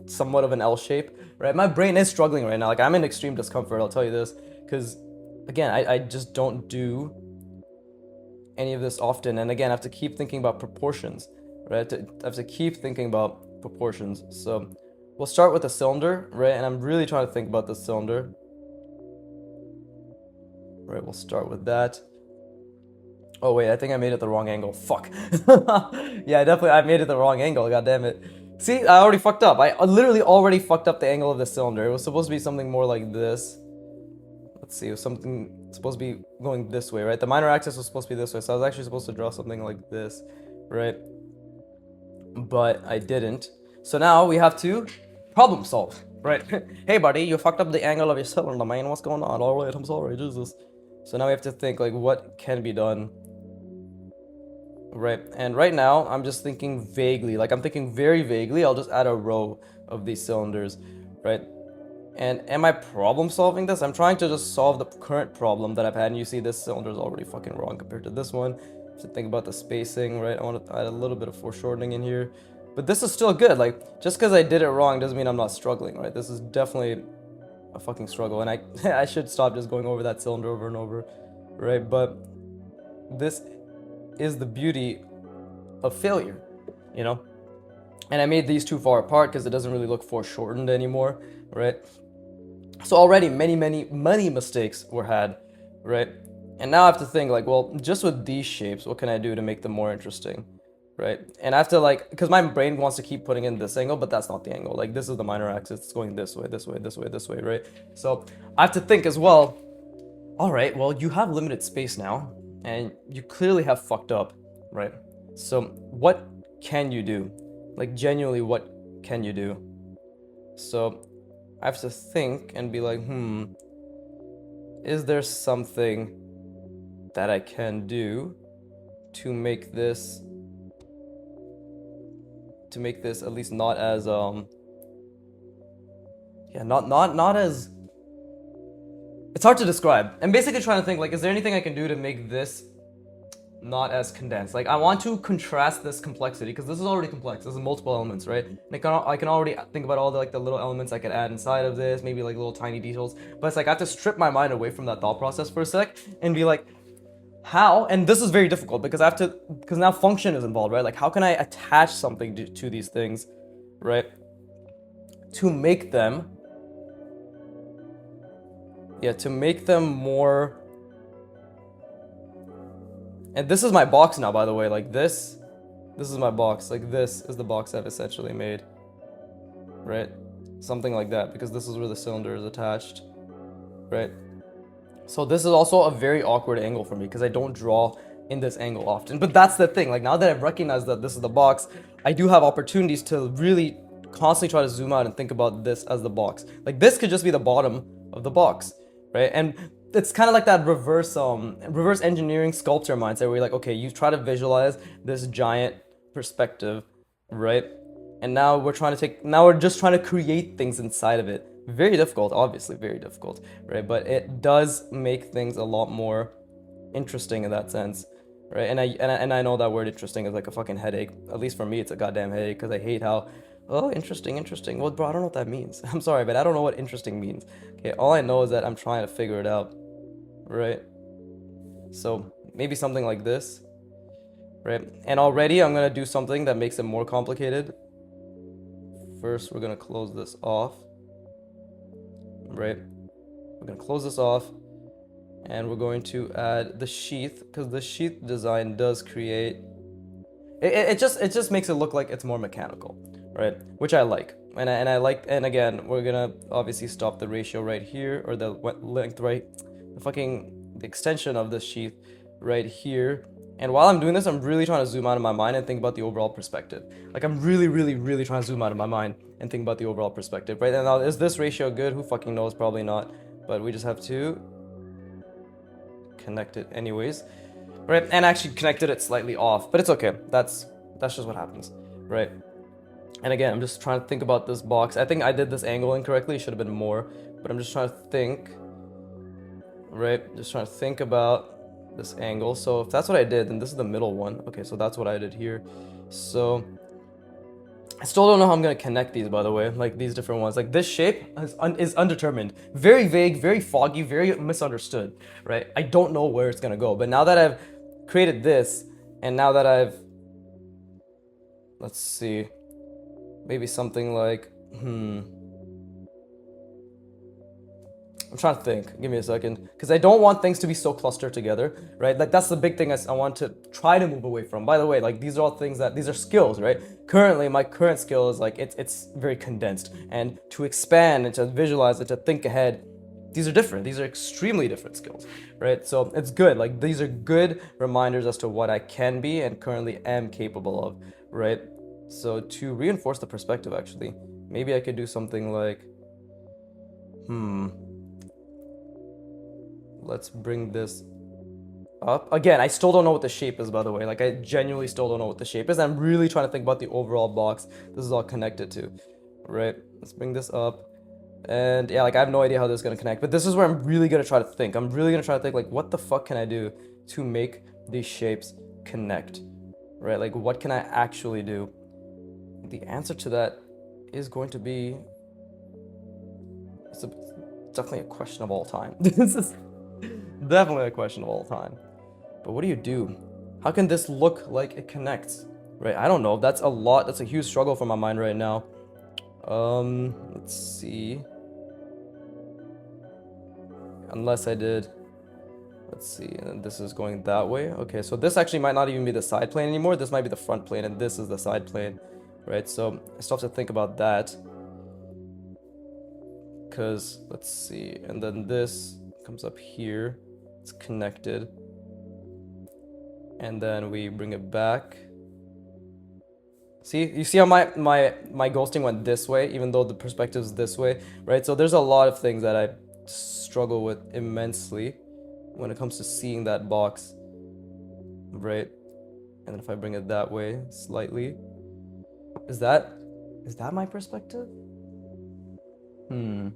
somewhat of an L shape, right? My brain is struggling right now. Like, I'm in extreme discomfort. I'll tell you this because, again, I just don't do any of this often, and again I have to keep thinking about proportions, right? I have to keep thinking about proportions. So we'll start with a cylinder, right? And I'm really trying to think about this cylinder, right? We'll start with that. Oh wait, I think I made it the wrong angle. Fuck. Yeah, I made it the wrong angle. God damn it. See, I already fucked up. I literally already fucked up the angle of the cylinder. It was supposed to be something more like this. Let's see, it was something supposed to be going this way, right? The minor axis was supposed to be this way, so I was actually supposed to draw something like this, right? But I didn't. So now we have to problem solve, right? Hey buddy, you fucked up the angle of your cylinder, man. What's going on? All right, I'm sorry, Jesus. So now we have to think like what can be done, right? And right now I'm just thinking vaguely, like I'm thinking very vaguely. I'll just add a row of these cylinders, right? And am I problem solving this? I'm trying to just solve the current problem that I've had. And you see this cylinder is already fucking wrong compared to this one. To think about the spacing, right? I want to add a little bit of foreshortening in here. But this is still good. Like, just because I did it wrong doesn't mean I'm not struggling, right? This is definitely a fucking struggle. And I should stop just going over that cylinder over and over, right? But this is the beauty of failure, you know? And I made these too far apart because it doesn't really look foreshortened anymore, right? So already many mistakes were had, right? And now I have to think like, well, just with these shapes, what can I do to make them more interesting, right? And I have to like, because my brain wants to keep putting in this angle, but that's not the angle. Like this is the minor axis, it's going this way, this way, this way, this way, right? So I have to think as well, all right, well, you have limited space now, and you clearly have fucked up, right? So what can you do? Like genuinely, what can you do? So I have to think and be like, is there something that I can do to make this at least not as not as, it's hard to describe. I'm basically trying to think like, is there anything I can do to make this not as condensed? Like I want to contrast this complexity because this is already complex. This is multiple elements, right? And I can already think about all the like the little elements I could add inside of this, maybe like little tiny details. But it's like I have to strip my mind away from that thought process for a sec and be like, how? And this is very difficult because I have to, because now function is involved, right? Like how can I attach something to these things, right? To make them, more. And this is my box now, by the way. Like this is my box. Like this is the box I've essentially made, right? Something like that, because this is where the cylinder is attached, right? So this is also a very awkward angle for me because I don't draw in this angle often. But that's the thing. Like now that I've recognized that this is the box, I do have opportunities to really constantly try to zoom out and think about this as the box. Like this could just be the bottom of the box, right? And it's kind of like that reverse engineering sculpture mindset where you're like, okay, you try to visualize this giant perspective, right? And now we're just trying to create things inside of it. Very difficult, obviously, very difficult, right? But it does make things a lot more interesting in that sense, right? And I know that word interesting is like a fucking headache. At least for me, it's a goddamn headache because I hate how, oh, interesting. Well, bro, I don't know what that means. I'm sorry, but I don't know what interesting means. Okay, all I know is that I'm trying to figure it out, right? So maybe something like this, right? And already I'm gonna do something that makes it more complicated. First, we're gonna close this off, right? We're gonna close this off, and we're going to add the sheath, because the sheath design does create it just makes it look like it's more mechanical, right? Which I like. And I like, and again, we're gonna obviously stop the ratio right here, or the length, right? The extension of the sheath right here. And while I'm doing this, I'm really trying to zoom out of my mind and think about the overall perspective. Like, I'm really trying to zoom out of my mind and think about the overall perspective, right? And now, is this ratio good? Who fucking knows? Probably not. But we just have to connect it anyways, right? And actually connected it slightly off, but it's okay. That's just what happens, right? And again, I'm just trying to think about this box. I think I did this angle incorrectly. It should have been more, but I'm just trying to think, right? Just trying to think about this angle. So if that's what I did, then this is the middle one. Okay, so that's what I did here. So I still don't know how I'm gonna connect these, by the way, like these different ones. Like, this shape is undetermined, very vague, very foggy, very misunderstood, right? I don't know where it's gonna go. But now that I've created this, and now that let's see, maybe something like, I'm trying to think. Give me a second, because I don't want things to be so clustered together, right? Like, that's the big thing I want to try to move away from. By the way, like, these are all things these are skills, right? Currently, my current skill is like it's very condensed, and to expand and to visualize and to think ahead, these are different. These are extremely different skills, right? So it's good. Like, these are good reminders as to what I can be and currently am capable of, right? So to reinforce the perspective, actually, maybe I could do something like, let's bring this up. Again, I still don't know what the shape is, by the way. Like, I genuinely still don't know what the shape is. I'm really trying to think about the overall box this is all connected to, right? Let's bring this up. And yeah, like, I have no idea how this is going to connect, but this is where I'm really going to try to think. I'm really going to try to think, like, what the fuck can I do to make these shapes connect, right? Like, what can I actually do? The answer to that is going to be, it's definitely a question of all time. This is definitely a question of all time. But what do you do? How can this look like it connects? Right? I don't know. That's a lot. That's a huge struggle for my mind right now. Let's see. Unless I did, let's see, and then this is going that way. Okay, so this actually might not even be the side plane anymore. This might be the front plane, and this is the side plane, right? So I still have to think about that. Because, let's see, and then this comes up here. It's connected. And then we bring it back. See, you see how my ghosting went this way, even though the perspective is this way, right? So there's a lot of things that I struggle with immensely when it comes to seeing that box, right? And then if I bring it that way slightly, is that my perspective? I'm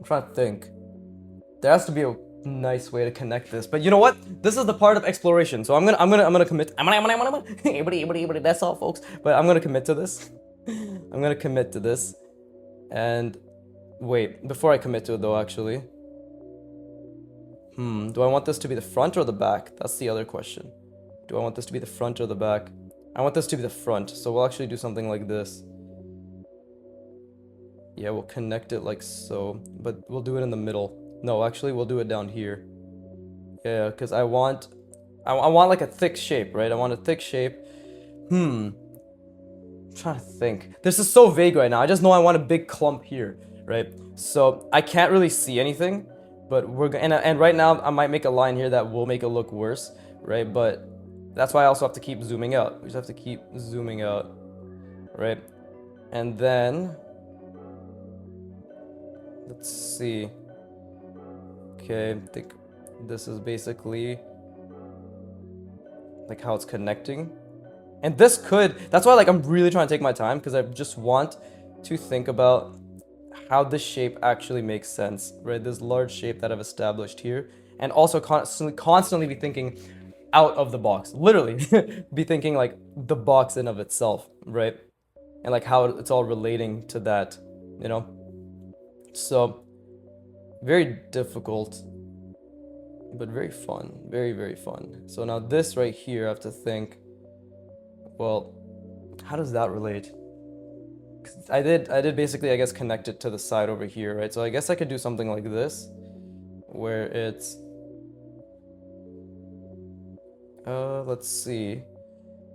trying to think. There has to be a nice way to connect this, but you know what? This is the part of exploration. So I'm gonna commit. That's all, folks. But I'm gonna commit to this. I'm gonna commit to this. And wait, before I commit to it though, actually, do I want this to be the front or the back? That's the other question. Do I want this to be the front or the back? I want this to be the front. So we'll actually do something like this. Yeah, we'll connect it like so, but we'll do it in the middle. No, actually, we'll do it down here. Yeah, because I want like a thick shape, right? I want a thick shape. I'm trying to think. This is so vague right now. I just know I want a big clump here, right? So I can't really see anything, but and right now I might make a line here that will make it look worse, right? But that's why I also have to keep zooming out. We just have to keep zooming out, right? And then let's see. Okay, I think this is basically like how it's connecting. And this that's why, like, I'm really trying to take my time, because I just want to think about how this shape actually makes sense, right? This large shape that I've established here, and also constantly be thinking, out of the box, literally. Be thinking like the box in of itself, right? And like how it's all relating to that, you know? So very difficult, but very fun. Very, very fun. So now this right here, I have to think, well, how does that relate? 'Cause I did basically, I guess, connect it to the side over here, right? So I guess I could do something like this, where it's, let's see.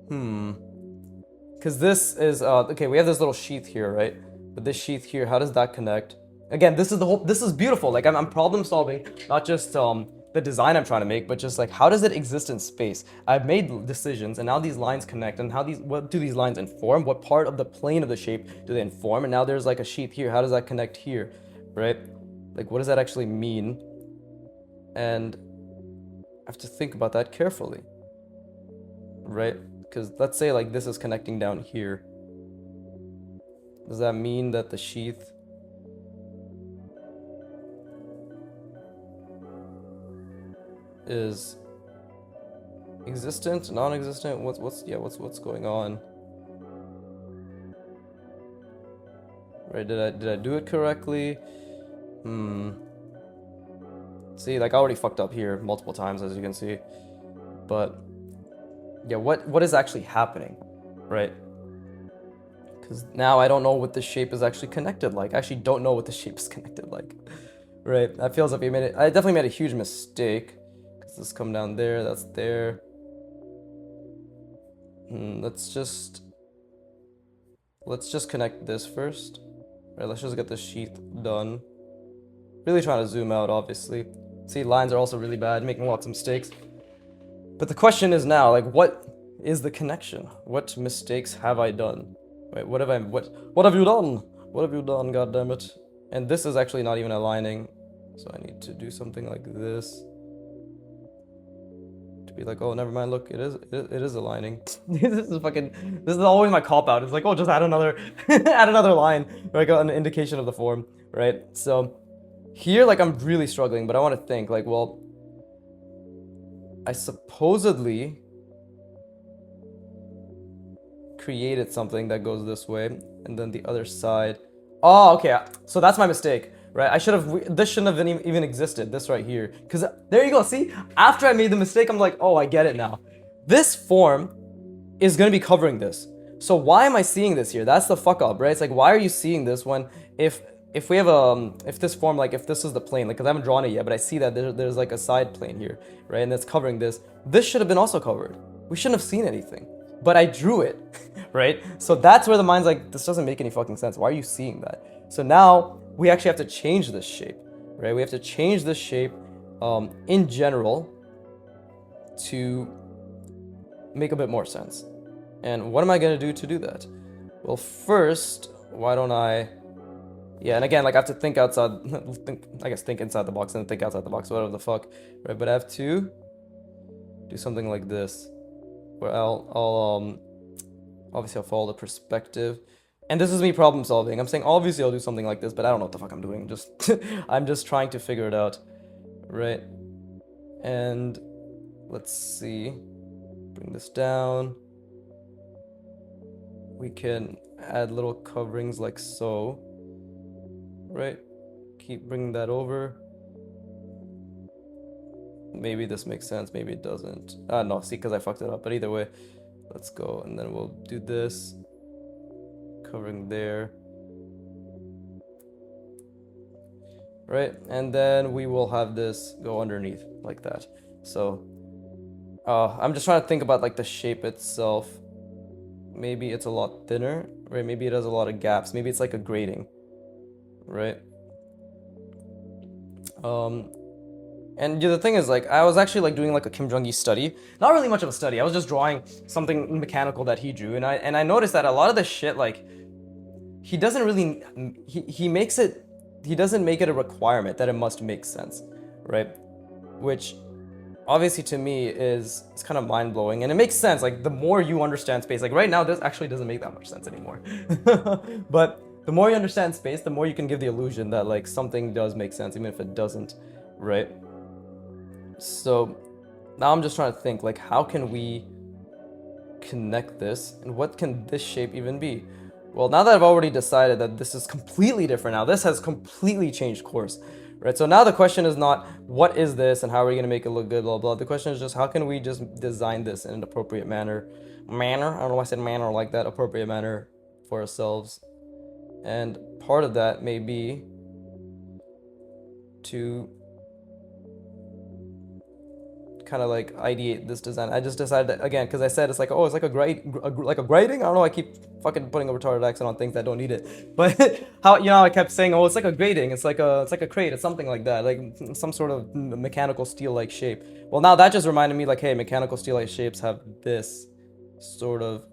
Because this is, okay, we have this little sheath here, right? But this sheath here, how does that connect? Again, this is beautiful. Like, I'm problem solving, not just the design I'm trying to make, but just like, how does it exist in space? I've made decisions, and now these lines connect, and what do these lines inform? What part of the plane of the shape do they inform? And now there's like a sheath here. How does that connect here, right? Like, what does that actually mean? And I have to think about that carefully, right? Because let's say like this is connecting down here. Does that mean that the sheath is existent, non-existent? What's going on? Right? Did I do it correctly? See, like I already fucked up here multiple times, as you can see. But yeah, what is actually happening, right? Because now I don't know what the shape is actually connected like. I actually don't know what the shape is connected like, right? That feels like I definitely made a huge mistake. Because this come down there, that's there. Let's just connect this first. Right, let's just get the sheath done. Really trying to zoom out, obviously. See, lines are also really bad, making lots of mistakes. But the question is now, like, what is the connection? What mistakes have I done? Right, what have you done? What have you done, goddammit? And this is actually not even aligning, so I need to do something like this. To be like, oh, never mind, look, it is aligning. This is always my cop-out. It's like, oh, just add another, add another line, right, an indication of the form, right? So here, like, I'm really struggling, but I want to think, like, well, I supposedly created something that goes this way, and then the other side. Oh, okay. So that's my mistake, right? This shouldn't have even existed, this right here. Because there you go, see? After I made the mistake, I'm like, oh, I get it now. This form is going to be covering this. So why am I seeing this here? That's the fuck up, right? It's like, why are you seeing this when, if we have if this form, like if this is the plane, like, because I haven't drawn it yet, but I see that there's like a side plane here, right? And that's covering this. This should have been also covered. We shouldn't have seen anything. But I drew it, right? So that's where the mind's like, this doesn't make any fucking sense. Why are you seeing that? So now we actually have to change this shape, right? We have to change this shape in general to make a bit more sense. And what am I going to do to do that? Well, first, why don't I... Yeah, and again, like I have to think outside, think inside the box and think outside the box, whatever the fuck, right? But I have to do something like this, where I'll obviously I'll follow the perspective. And this is me problem solving. I'm saying obviously I'll do something like this, but I don't know what the fuck I'm doing. I'm just trying to figure it out, right? And let's see, bring this down. We can add little coverings like so, right? Keep bringing that over. Maybe this makes sense, maybe it doesn't. No, see, because I fucked it up. But either way, let's go, and then we'll do this, covering there, right? And then we will have this go underneath like that. So I'm just trying to think about like the shape itself. Maybe it's a lot thinner, right? Maybe it has a lot of gaps. Maybe it's like a grating, right? And yeah, the thing is, like, I was actually like doing like a Kim Jong-gi study. Not really much of a study. I was just drawing something mechanical that he drew, and I noticed that a lot of the shit, like, he doesn't really he doesn't make it a requirement that it must make sense, right? Which obviously to me is it's kind of mind-blowing, and it makes sense. Like, the more you understand space, like right now this actually doesn't make that much sense anymore. But the more you understand space, the more you can give the illusion that like something does make sense, even if it doesn't, right? So Now I'm just trying to think, like, how can we connect this, and what can this shape even be? Well, now that I've already decided that this is completely different now, this has completely changed course, right? So now the question is not, what is this, and how are we going to make it look good, blah, blah. The question is just, how can we just design this in an appropriate manner? I don't know why I said manner like that, appropriate manner for ourselves. And part of that may be to kind of like ideate this design. I just decided that, again, because I said it's like, oh, it's like a grading. I don't know. I keep fucking putting a retarded accent on things that don't need it. But how, you know, I kept saying, oh, it's like a grading. It's like a crate. It's something like that, like some sort of mechanical steel-like shape. Well, now that just reminded me, like, hey, mechanical steel-like shapes have this sort of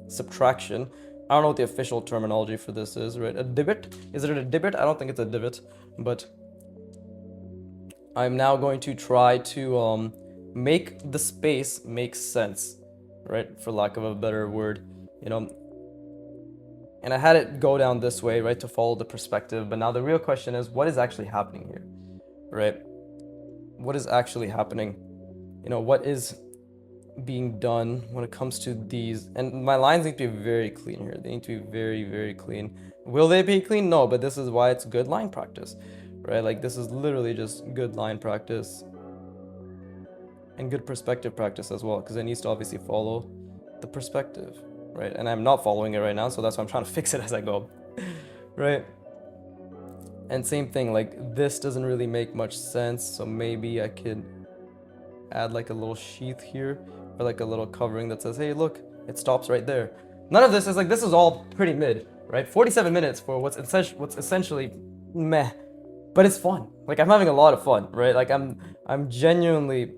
subtraction. I don't know what the official terminology for this is, right? A divot? Is it a divot? I don't think it's a divot, but I'm now going to try to make the space make sense, right? For lack of a better word, you know. And I had it go down this way, right, to follow the perspective. But now the real question is, what is actually happening here, right? What is actually happening? You know, what is being done when it comes to these? And my lines need to be very clean here. They need to be very, very clean. Will they be clean? No, but this is why it's good line practice, right? Like, this is literally just good line practice and good perspective practice as well, because it needs to obviously follow the perspective, right? And I'm not following it right now, so that's why I'm trying to fix it as I go, right? And same thing, like, this doesn't really make much sense, so maybe I could add like a little sheath here, or like a little covering that says, hey, look, it stops right there. None of this is like, this is all pretty mid, right? 47 minutes for what's essentially meh, but it's fun. Like, I'm having a lot of fun, right? Like, I'm genuinely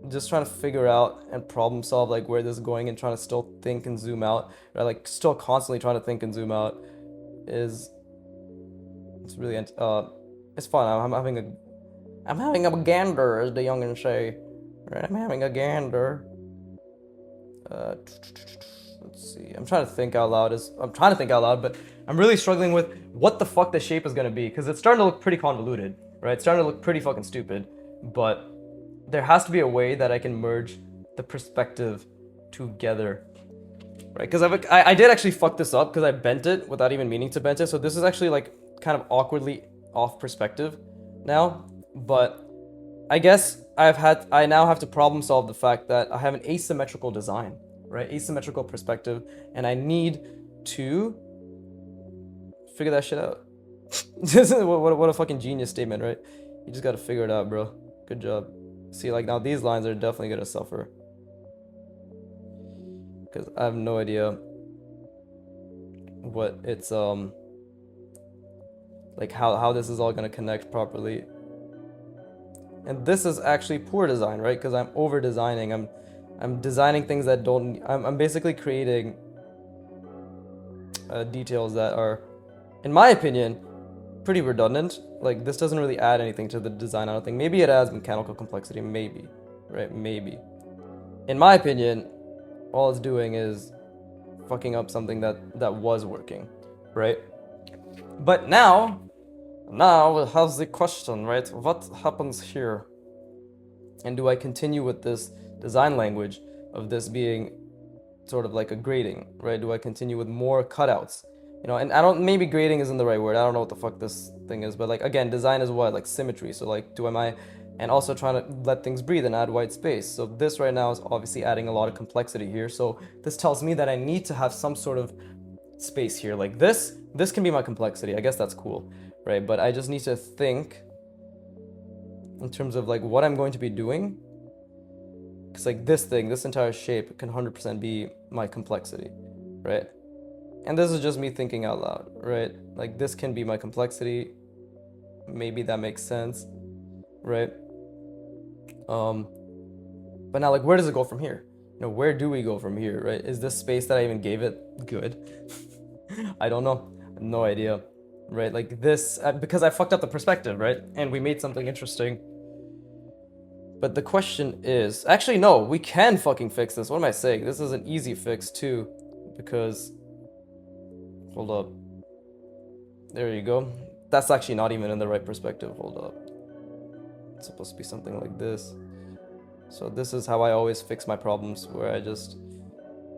just trying to figure out and problem solve like where this is going, and trying to still think and zoom out, right? Like, still constantly trying to think and zoom out is, it's really it's fun. I'm having a gander, as the youngins say, right? I'm having a gander. Let's see. I'm trying to think out loud. But I'm really struggling with what the fuck the shape is gonna be, because it's starting to look pretty convoluted, right? It's starting to look pretty fucking stupid, but there has to be a way that I can merge the perspective together, right? Because I did actually fuck this up, because I bent it without even meaning to bend it. So this is actually like kind of awkwardly off perspective now, but I guess I now have to problem solve the fact that I have an asymmetrical design, right? Asymmetrical perspective, and I need to figure that shit out. What a fucking genius statement, right? You just gotta figure it out, bro. Good job. See, like, now these lines are definitely gonna suffer, because I have no idea what it's like how this is all gonna connect properly. And this is actually poor design, right? Because I'm over designing. I'm designing things that don't. I'm basically creating details that are, in my opinion, pretty redundant. Like, this doesn't really add anything to the design, I don't think. Maybe it adds mechanical complexity, maybe, right? Maybe. In my opinion, all it's doing is fucking up something that was working, right? But now it has the question, right? What happens here? And do I continue with this design language of this being sort of like a grading, right? Do I continue with more cutouts? You know, and maybe grading isn't the right word. I don't know what the fuck this thing is, but like, again, design is what? Like symmetry. So like, and also trying to let things breathe and add white space. So this right now is obviously adding a lot of complexity here. So this tells me that I need to have some sort of space here. Like this can be my complexity. I guess that's cool, right? But I just need to think in terms of like what I'm going to be doing. Because like this entire shape can 100% be my complexity, right? And this is just me thinking out loud, right? Like, this can be my complexity. Maybe that makes sense, right? But now, like, where does it go from here? You know, where do we go from here, right? Is this space that I even gave it good? I don't know. No idea, right? Like this, because I fucked up the perspective, right? And we made something interesting. But the question is, actually, no, we can fucking fix this. What am I saying? This is an easy fix too, because, hold up. There you go. That's actually not even in the right perspective. Hold up. It's supposed to be something like this. So this is how I always fix my problems, where I just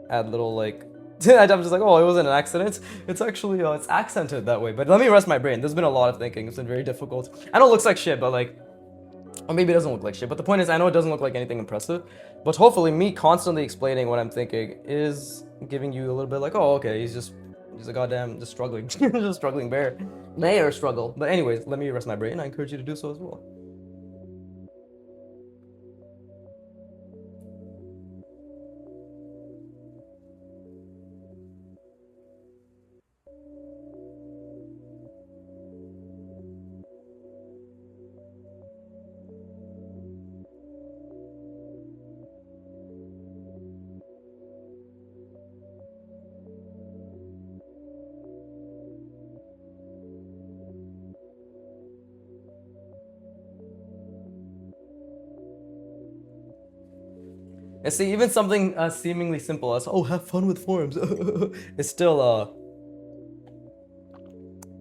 add little like I'm just like, oh, it wasn't an accident. It's actually it's accented that way. But let me rest my brain. There's been a lot of thinking. It's been very difficult. I know it looks like shit, but like, or maybe it doesn't look like shit. But the point is, I know it doesn't look like anything impressive. But hopefully, me constantly explaining what I'm thinking is giving you a little bit like, oh, okay, he's a goddamn just struggling, just struggling bear. May or struggle. But anyways, let me rest my brain. I encourage you to do so as well. And see, even something seemingly simple as, oh, have fun with forms, it still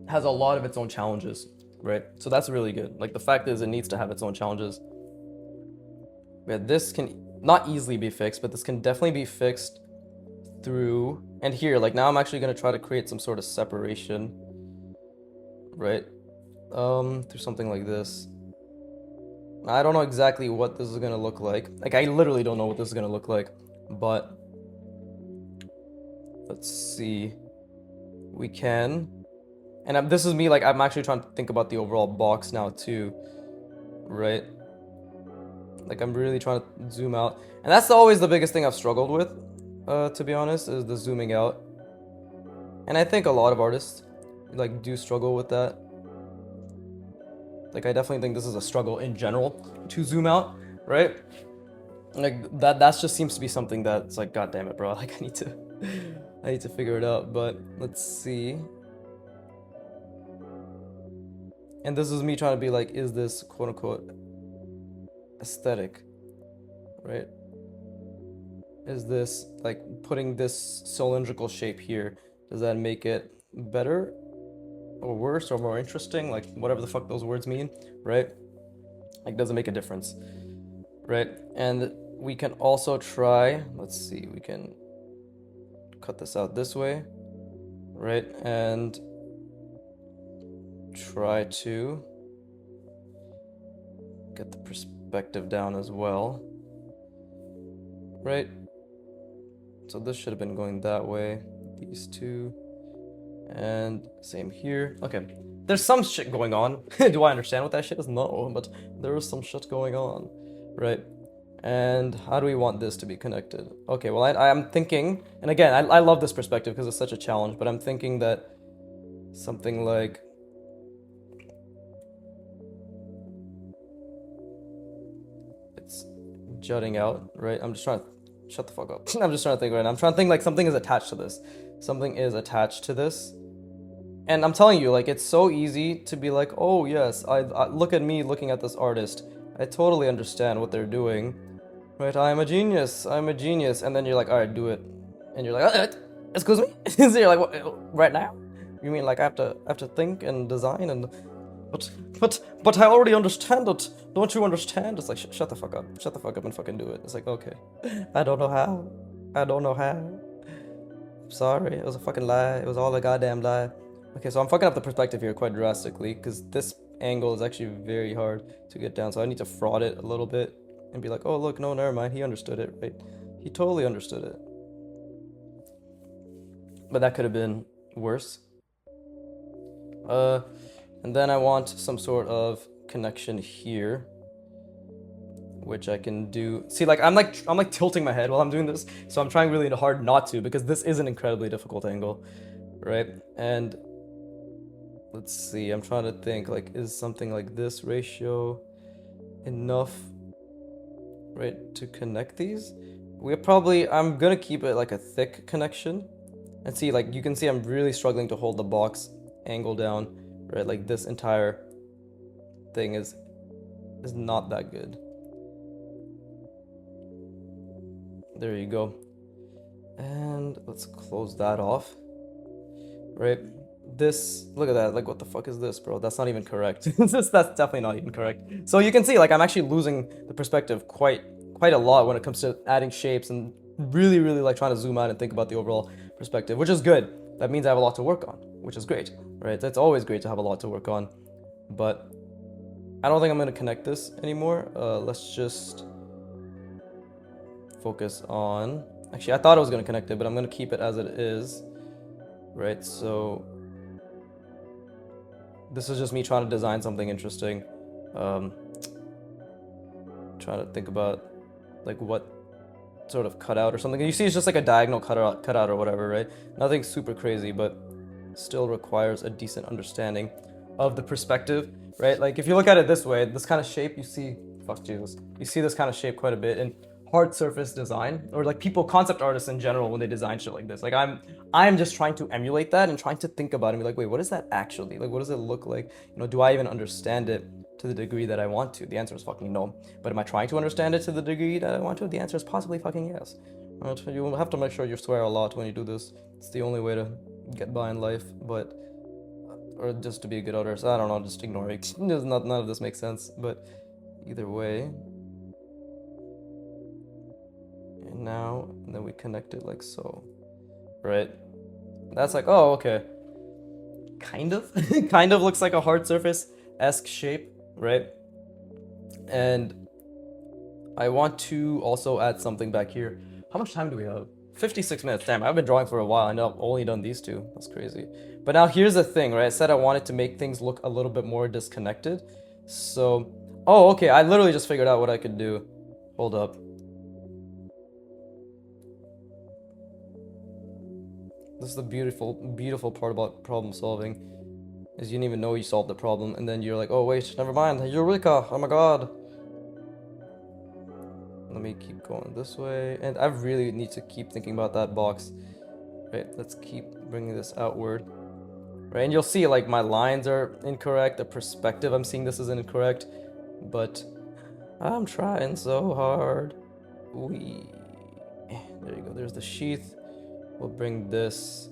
has a lot of its own challenges, right? So that's really good. Like, the fact is, it needs to have its own challenges. Yeah, this can not easily be fixed, but this can definitely be fixed through, and here, like, now I'm actually going to try to create some sort of separation, right? Through something like this. I don't know exactly what this is gonna look like. Like, I literally don't know what this is gonna look like. But let's see. We can. And this is me, like, I'm actually trying to think about the overall box now, too. Right? Like, I'm really trying to zoom out. And that's always the biggest thing I've struggled with, to be honest, is the zooming out. And I think a lot of artists, like, do struggle with that. Like, I definitely think this is a struggle in general to zoom out, right? Like, that just seems to be something that's like, god damn it, bro. Like, I need to figure it out. But let's see. And this is me trying to be like, is this quote unquote aesthetic, right? Is this like putting this cylindrical shape here? Does that make it better or worse or more interesting? Like, whatever the fuck those words mean, right? Like, does it make a difference, right? And we can also try, let's see, we can cut this out this way, right? And try to get the perspective down as well, right? So this should have been going that way, these two, and same here. Okay, there's some shit going on. Do I understand what that shit is? No, but there is some shit going on, right? And how do we want this to be connected? Okay, well, I'm thinking, and again, I love this perspective because it's such a challenge, but I'm thinking that something like it's jutting out, right? I'm just trying to shut the fuck up. I'm just trying to think right now. I'm trying to think like something is attached to this. Something is attached to this. And I'm telling you, like, it's so easy to be like, oh yes, I look at me looking at this artist. I totally understand what they're doing. Right, I'm a genius, and then you're like, alright, do it. And you're like, excuse me? So you're like, what, right now? You mean like I have to think and design and but I already understand it. Don't you understand? It's like, shut the fuck up. Shut the fuck up and fucking do it. It's like, okay. I don't know how. I don't know how. I'm sorry, it was a fucking lie. It was all a goddamn lie. Okay, so I'm fucking up the perspective here quite drastically because this angle is actually very hard to get down. So I need to fraud it a little bit and be like, oh look, no, never mind. He understood it, right? He totally understood it. But that could have been worse. And then I want some sort of connection here, which I can do. See, like I'm like tilting my head while I'm doing this, so I'm trying really hard not to because this is an incredibly difficult angle, right? And let's see, I'm trying to think like, is something like this ratio enough, right, to connect these? I'm gonna keep it like a thick connection, and see, like you can see I'm really struggling to hold the box angle down. Right, like this entire thing is not that good. There you go. And let's close that off. Right, this, look at that, like what the fuck is this, bro? That's not even correct. That's definitely not even correct. So you can see, like I'm actually losing the perspective quite quite a lot when it comes to adding shapes and really, really like trying to zoom out and think about the overall perspective, which is good. That means I have a lot to work on, which is great, right? That's always great to have a lot to work on, but I don't think I'm gonna connect this anymore. Let's just focus on, actually I thought I was gonna connect it, but I'm gonna keep it as it is, right? So this is just me trying to design something interesting. Trying to think about like what sort of cutout or something. You see it's just like a diagonal cutout or whatever, right? Nothing super crazy, but still requires a decent understanding of the perspective, right? Like if you look at it this way, this kind of shape, you see, fuck Jesus, you see this kind of shape quite a bit in hard surface design, or like people, concept artists in general, when they design shit like this. Like I'm just trying to emulate that and trying to think about it and be like, wait, what is that actually? Like, what does it look like? You know, do I even understand it to the degree that I want to? The answer is fucking no. But am I trying to understand it to the degree that I want to? The answer is possibly fucking yes. Right? You have to make sure you swear a lot when you do this. It's the only way to get by in life, but or just to be a good artist. I don't know, just ignore it. None of this makes sense, but either way. And now, and then we connect it like so, right? That's like, oh, okay. Kind of, kind of looks like a hard surface-esque shape, right? And I want to also add something back here. How much time do we have? 56 minutes. Damn, I've been drawing for a while. I know I've only done these two. That's crazy. But now here's the thing, right? I said I wanted to make things look a little bit more disconnected. So, oh, okay. I literally just figured out what I could do. Hold up. This is the beautiful, beautiful part about problem solving, is you didn't even know you solved the problem, and then you're like, oh wait, never mind, Eureka, oh my god. Let me keep going this way, and I really need to keep thinking about that box. Right, let's keep bringing this outward. Right, and you'll see like my lines are incorrect, the perspective I'm seeing this is incorrect, but I'm trying so hard. There you go, there's the sheath. We'll bring this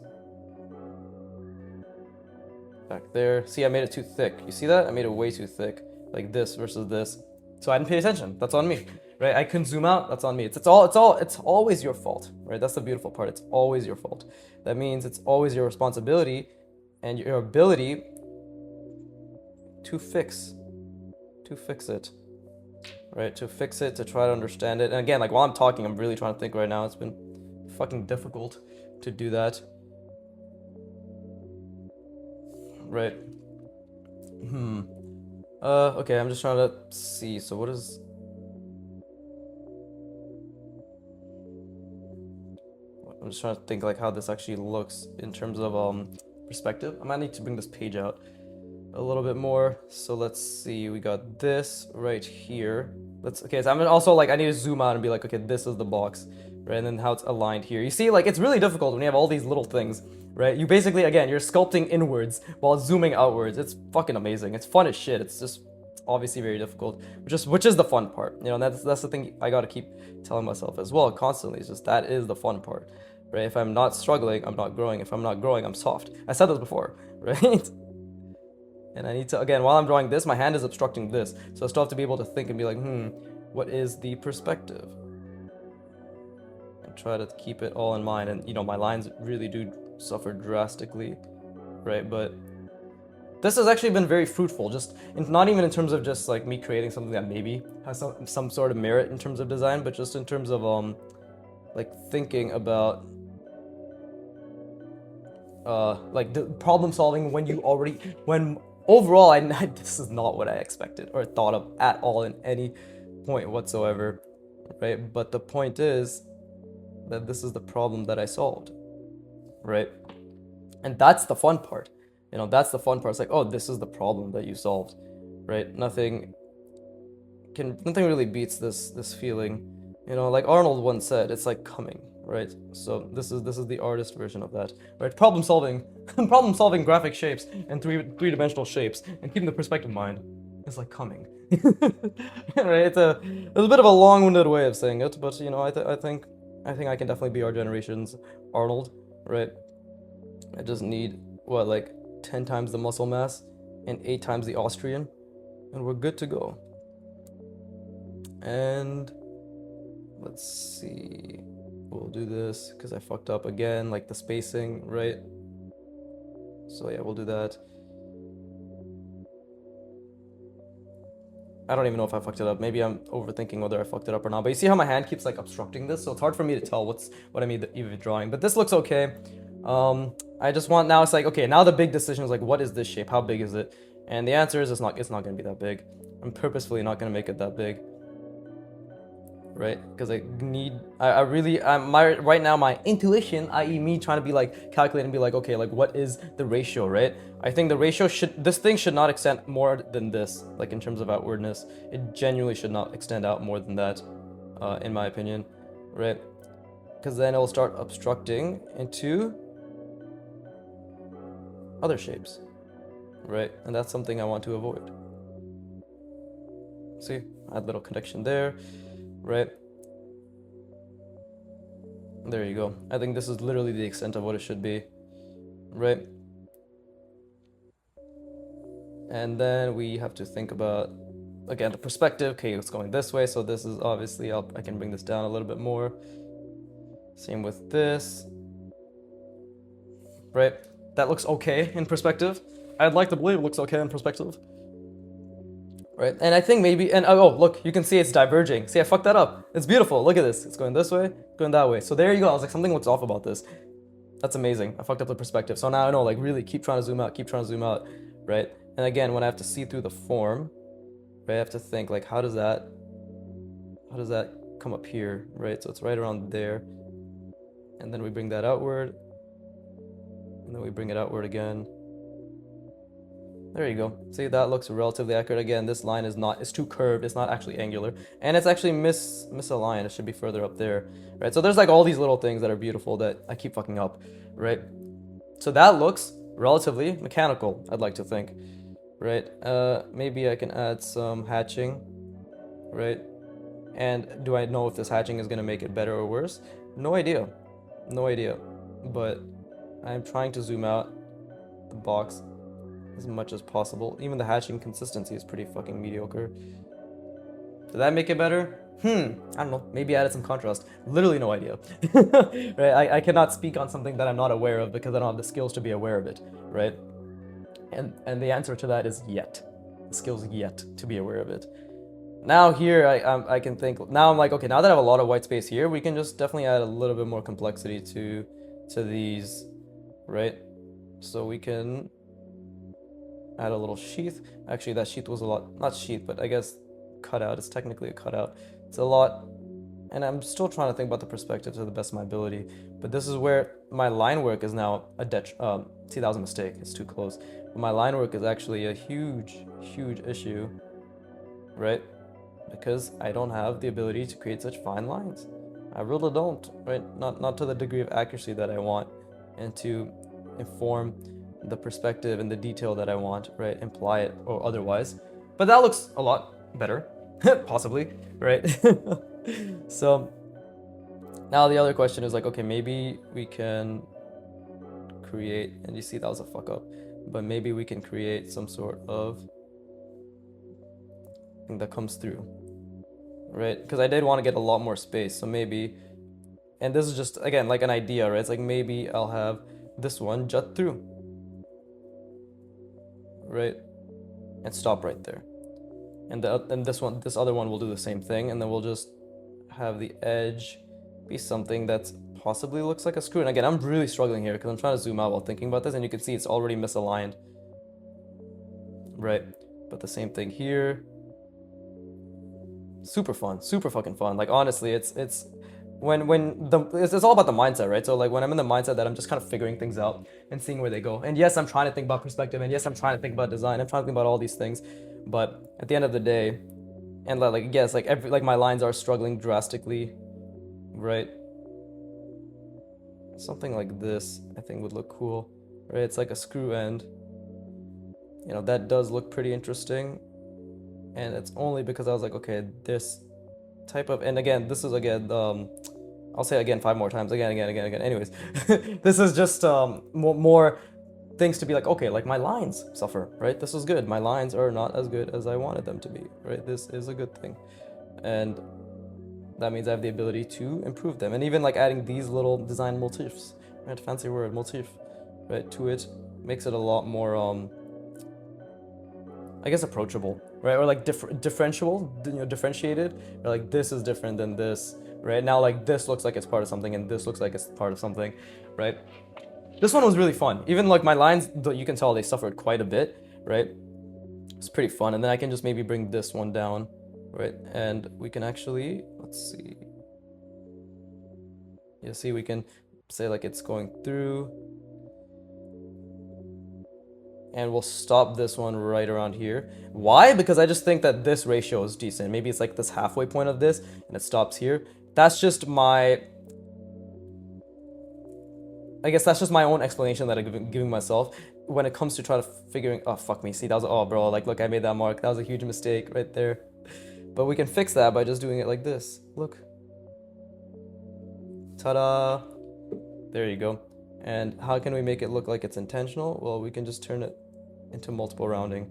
back there. See, I made it too thick. You see that? I made it way too thick. Like this versus this. So I didn't pay attention. That's on me, right? I couldn't zoom out. That's on me. It's always your fault, right? That's the beautiful part. It's always your fault. That means it's always your responsibility and your ability to fix it, right? To fix it, to try to understand it. And again, like while I'm talking, I'm really trying to think right now. It's been fucking difficult to do that, right? Okay, I'm just trying to see. So what is, I'm just trying to think like how this actually looks in terms of perspective. I might need to bring this page out a little bit more. So let's see, we got this right here. Okay, so I'm also like, I need to zoom out and be like, okay, this is the box, right? And then how it's aligned here. You see, like, it's really difficult when you have all these little things, right? You basically, again, you're sculpting inwards while zooming outwards. It's fucking amazing. It's fun as shit. It's just obviously very difficult, which is the fun part. You know, that's the thing I gotta keep telling myself as well constantly. It's just, that is the fun part, right? If I'm not struggling, I'm not growing. If I'm not growing, I'm soft. I said this before, right? And I need to, again, while I'm drawing this, my hand is obstructing this. So I still have to be able to think and be like, what is the perspective? And try to keep it all in mind. And, you know, my lines really do suffer drastically, right? But this has actually been very fruitful, not even in terms of just like me creating something that maybe has some sort of merit in terms of design, but just in terms of like thinking about like the problem solving when overall, this is not what I expected or thought of at all in any point whatsoever, right? But the point is that this is the problem that I solved, right? And that's the fun part. You know, that's the fun part. It's like, oh, this is the problem that you solved, right? Nothing really beats this feeling. You know, like Arnold once said, it's like coming, right? So this is the artist version of that, right? Problem solving graphic shapes and three-dimensional shapes and keeping the perspective in mind is like coming. Right? It's a bit of a long-winded way of saying it, but you know, I think I can definitely be our generation's Arnold, right? I just need what, like 10 times the muscle mass and 8 times the Austrian, and we're good to go. And let's see. We'll do this because I fucked up again, like the spacing, right? So yeah, we'll do that. I don't even know if I fucked it up. Maybe I'm overthinking whether I fucked it up or not. But you see how my hand keeps like obstructing this, so it's hard for me to tell what I'm even drawing. But this looks okay. I just want now. It's like okay, now the big decision is like, what is this shape? How big is it? And the answer is it's not gonna be that big. I'm purposefully not gonna make it that big. Right? Because I really, right now, my intuition, i.e., me trying to be like calculate and be like, okay, like what is the ratio, right? I think the ratio this thing should not extend more than this, like in terms of outwardness. It genuinely should not extend out more than that, in my opinion, right? Because then it'll start obstructing into other shapes, right? And that's something I want to avoid. See, add little connection there. Right? There you go. I think this is literally the extent of what it should be. Right? And then we have to think about, again, the perspective. Okay, it's going this way, so this is obviously, I can bring this down a little bit more. Same with this. Right? That looks okay in perspective. I'd like to believe it looks okay in perspective. Right, and I think maybe, and oh look, you can see it's diverging. See, I fucked that up. It's beautiful. Look at this. It's going this way, going that way. So there you go. I was like, something looks off about this. That's amazing. I fucked up the perspective. So now I know, like, really keep trying to zoom out, right? And again, when I have to see through the form, right, I have to think like, how does that come up here, right? So it's right around there, and then we bring that outward, and then we bring it outward again. There you go. See, that looks relatively accurate. Again, this line it's too curved. It's not actually angular. And it's actually misaligned. It should be further up there, right? So there's like all these little things that are beautiful that I keep fucking up, right? So that looks relatively mechanical, I'd like to think, right? Maybe I can add some hatching, right? And do I know if this hatching is going to make it better or worse? No idea. But I'm trying to zoom out the box as much as possible. Even the hatching consistency is pretty fucking mediocre. Did that make it better? I don't know. Maybe added some contrast. Literally no idea. Right? I cannot speak on something that I'm not aware of because I don't have the skills to be aware of it, right? And the answer to that is yet. The skills yet to be aware of it. Now here I can think. Now I'm like, okay, now that I have a lot of white space here, we can just definitely add a little bit more complexity to these, right? So we can add a little sheath. Actually, that sheath was a lot, not sheath, but I guess cutout. It's technically a cutout. It's a lot, and I'm still trying to think about the perspective to the best of my ability. But this is where my line work is now a see, that was a mistake. It's too close. But my line work is actually a huge issue, right? Because I don't have the ability to create such fine lines. I really don't, right? Not to the degree of accuracy that I want, and to inform the perspective and the detail that I want, right? Imply it or otherwise. But that looks a lot better, possibly, right? So now the other question is like, okay, maybe we can create, and you see that was a fuck up, but maybe we can create some sort of thing that comes through, right? Because I did want to get a lot more space, so maybe, and this is just, again, like an idea, right? It's like maybe I'll have this one jut through, right, and stop right there, and this other one will do the same thing, and then we'll just have the edge be something that possibly looks like a screw. And again, I'm really struggling here because I'm trying to zoom out while thinking about this, and you can see it's already misaligned, right? But the same thing here. Super fun, super fucking fun. Like honestly, it's all about the mindset, right? So like when I'm in the mindset that I'm just kind of figuring things out and seeing where they go. And yes, I'm trying to think about perspective, and yes, I'm trying to think about design. I'm trying to think about all these things, but at the end of the day, and like yes, like my lines are struggling drastically, right? Something like this, I think, would look cool, right? It's like a screw end. You know, that does look pretty interesting. And it's only because I was like, okay, this type of, and again, this is again, I'll say again 5 more times, again. Anyways, this is just more things to be like, okay, like my lines suffer, right? This is good. My lines are not as good as I wanted them to be, right? This is a good thing. And that means I have the ability to improve them. And even like adding these little design motifs, right? Fancy word, motif, right? To it makes it a lot more, I guess, approachable, right? Or like differentiated, or like this is different than this, right? Now like this looks like it's part of something and this looks like it's part of something, right? This one was really fun. Even like my lines, you can tell they suffered quite a bit, right? It's pretty fun. And then I can just maybe bring this one down, right? And we can actually, let's see. Yeah, see, we can say like it's going through. And we'll stop this one right around here. Why? Because I just think that this ratio is decent. Maybe it's like this halfway point of this and it stops here. That's just my, I guess that's just my own explanation that I'm giving myself when it comes to try to figuring, oh, fuck me. See, that was, oh, bro, like, look, I made that mark. That was a huge mistake right there. But we can fix that by just doing it like this. Look. Ta-da. There you go. And how can we make it look like it's intentional? Well, we can just turn it into multiple rounding.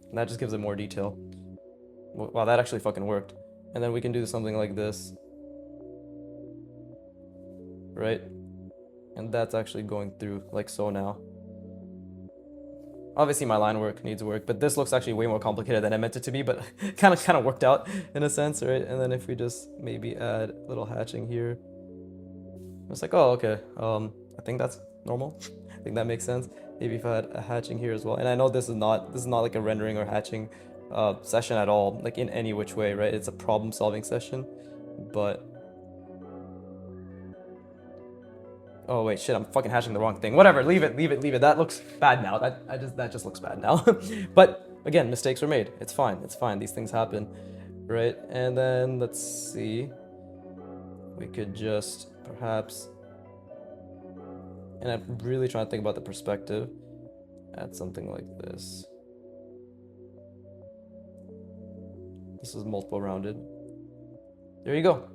And that just gives it more detail. Wow, that actually fucking worked. And then we can do something like this. Right? And that's actually going through like so now. Obviously my line work needs work, but this looks actually way more complicated than I meant it to be, but kind of worked out in a sense, right? And then if we just maybe add a little hatching here. It's like, oh, okay. I think that's normal. I think that makes sense. Maybe if I had a hatching here as well. And I know this is not like a rendering or hatching session at all, like in any which way, right? It's a problem solving session, but oh wait, shit, I'm fucking hashing the wrong thing. Whatever, leave it. That looks bad now. That just looks bad now. But again, mistakes were made. It's fine. These things happen, right? And then let's see. We could just perhaps, and I'm really trying to think about the perspective, add something like this. This is multiple rounded. There you go.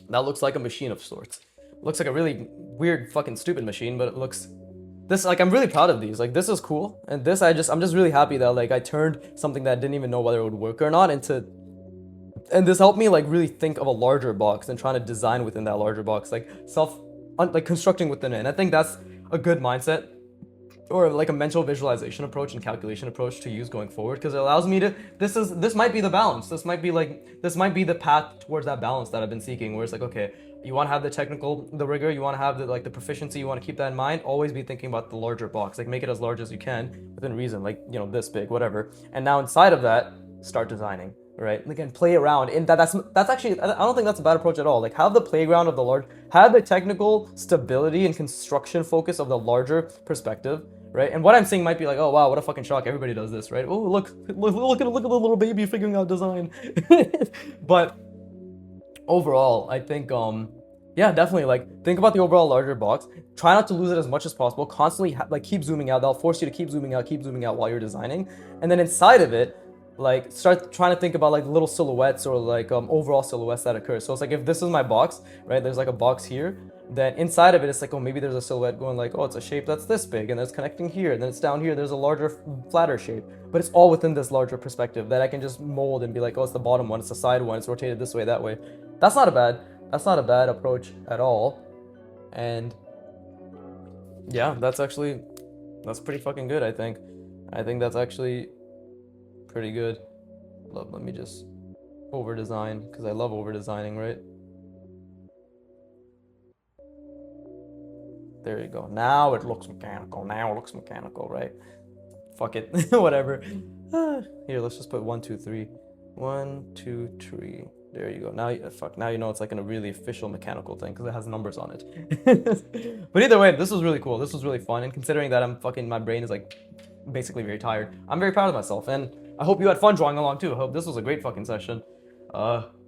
That looks like a machine of sorts. Looks like a really weird fucking stupid machine, but it looks, this, like, I'm really proud of these. Like, this is cool, and this I'm just really happy that like I turned something that I didn't even know whether it would work or not into, and this helped me like really think of a larger box and trying to design within that larger box, like like constructing within it. And I think that's a good mindset, or like a mental visualization approach and calculation approach to use going forward, because it allows me to, this might be the balance. This might be the path towards that balance that I've been seeking, where it's like, okay, you want to have the rigor, you want to have the proficiency, you want to keep that in mind, always be thinking about the larger box, like make it as large as you can within reason, like, you know, this big, whatever. And now inside of that, start designing, right? And again, play around. And that's actually, I don't think that's a bad approach at all. Like, have the playground of the large, have the technical stability and construction focus of the larger perspective, right? And what I'm saying might be like, oh wow, what a fucking shock, everybody does this, right? Oh, look at the little baby figuring out design. But overall, I think, yeah, definitely, like, think about the overall larger box. Try not to lose it as much as possible. Constantly, like, keep zooming out. They'll force you to keep zooming out while you're designing. And then inside of it, like, start trying to think about like little silhouettes or like overall silhouettes that occur. So it's like, if this is my box, right, there's like a box here, then inside of it, it's like, oh, maybe there's a silhouette going like, oh, it's a shape that's this big, and it's connecting here, and then it's down here, there's a larger, flatter shape, but it's all within this larger perspective that I can just mold and be like, oh, it's the bottom one, it's the side one, it's rotated this way, that way. That's not a bad approach at all. And yeah, that's pretty fucking good, I think. I think that's actually pretty good. Let me just over design, because I love over designing, right? There you go. Now it looks mechanical. Right? Fuck it. Whatever. Here, let's just put 1, 2, 3. 1, 2, 3. There you go. Now you know it's like in a really official mechanical thing, because it has numbers on it. But either way, this was really cool. This was really fun. And considering that my brain is like basically very tired, I'm very proud of myself. And I hope you had fun drawing along too. I hope this was a great fucking session.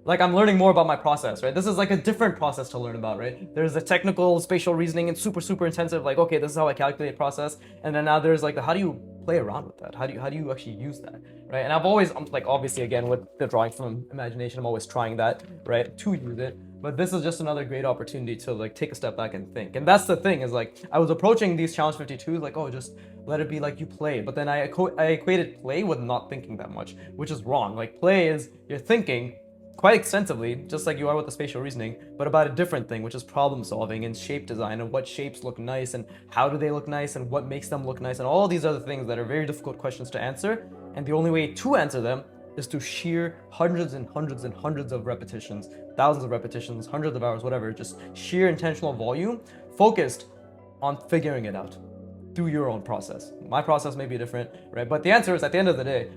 Like, I'm learning more about my process, right? This is like a different process to learn about, right? There's the technical spatial reasoning and super intensive, like, okay, this is how I calculate process. And then now there's like how do you play around with that? How do you actually use that, right? And I've always, like, obviously again with the drawing from imagination, I'm always trying that, right, to use it. But this is just another great opportunity to like take a step back and think. And that's the thing, is like, I was approaching these challenge 52s like, oh, just let it be like you play. But then I equated play with not thinking that much, which is wrong. Like, play is you're thinking quite extensively, just like you are with the spatial reasoning, but about a different thing, which is problem solving and shape design and what shapes look nice and how do they look nice and what makes them look nice and all these other things that are very difficult questions to answer. And the only way to answer them is through sheer hundreds and hundreds and hundreds of repetitions, thousands of repetitions, hundreds of hours, whatever, just sheer intentional volume focused on figuring it out through your own process. My process may be different, right? But the answer is, at the end of the day,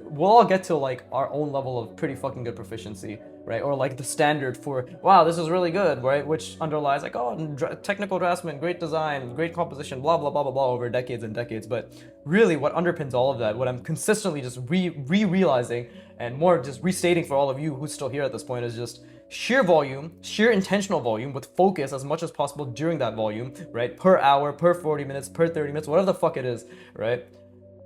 we'll all get to like our own level of pretty fucking good proficiency, right? Or like the standard for, wow, this is really good, right? Which underlies like, oh, technical draftsman, great design, great composition, blah, blah, blah, blah, blah, over decades and decades. But really what underpins all of that, what I'm consistently just realizing and more just restating for all of you who's still here at this point, is just sheer volume, sheer intentional volume with focus as much as possible during that volume, right? Per hour, per 40 minutes, per 30 minutes, whatever the fuck it is, right?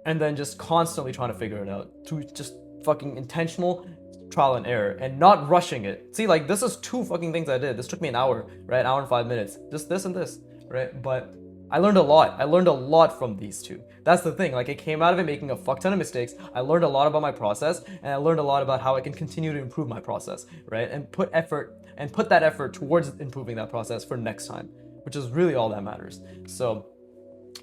And then just constantly trying to figure it out to just fucking intentional trial and error and not rushing it. See, like this is two fucking things I did. This took me an hour, right? An hour and 5 minutes. Just this and this, right? But I learned a lot. I learned a lot from these two. That's the thing. Like I came out of it making a fuck ton of mistakes. I learned a lot about my process and I learned a lot about how I can continue to improve my process, right? And put that effort towards improving that process for next time, which is really all that matters. So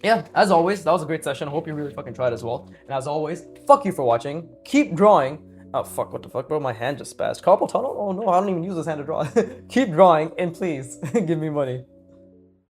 yeah, as always, that was a great session. I hope you really fucking tried as well. And as always, fuck you for watching. Keep drawing. Oh, fuck, what the fuck, bro? My hand just spazzed. Carpal tunnel? Oh no, I don't even use this hand to draw. Keep drawing, and please, give me money.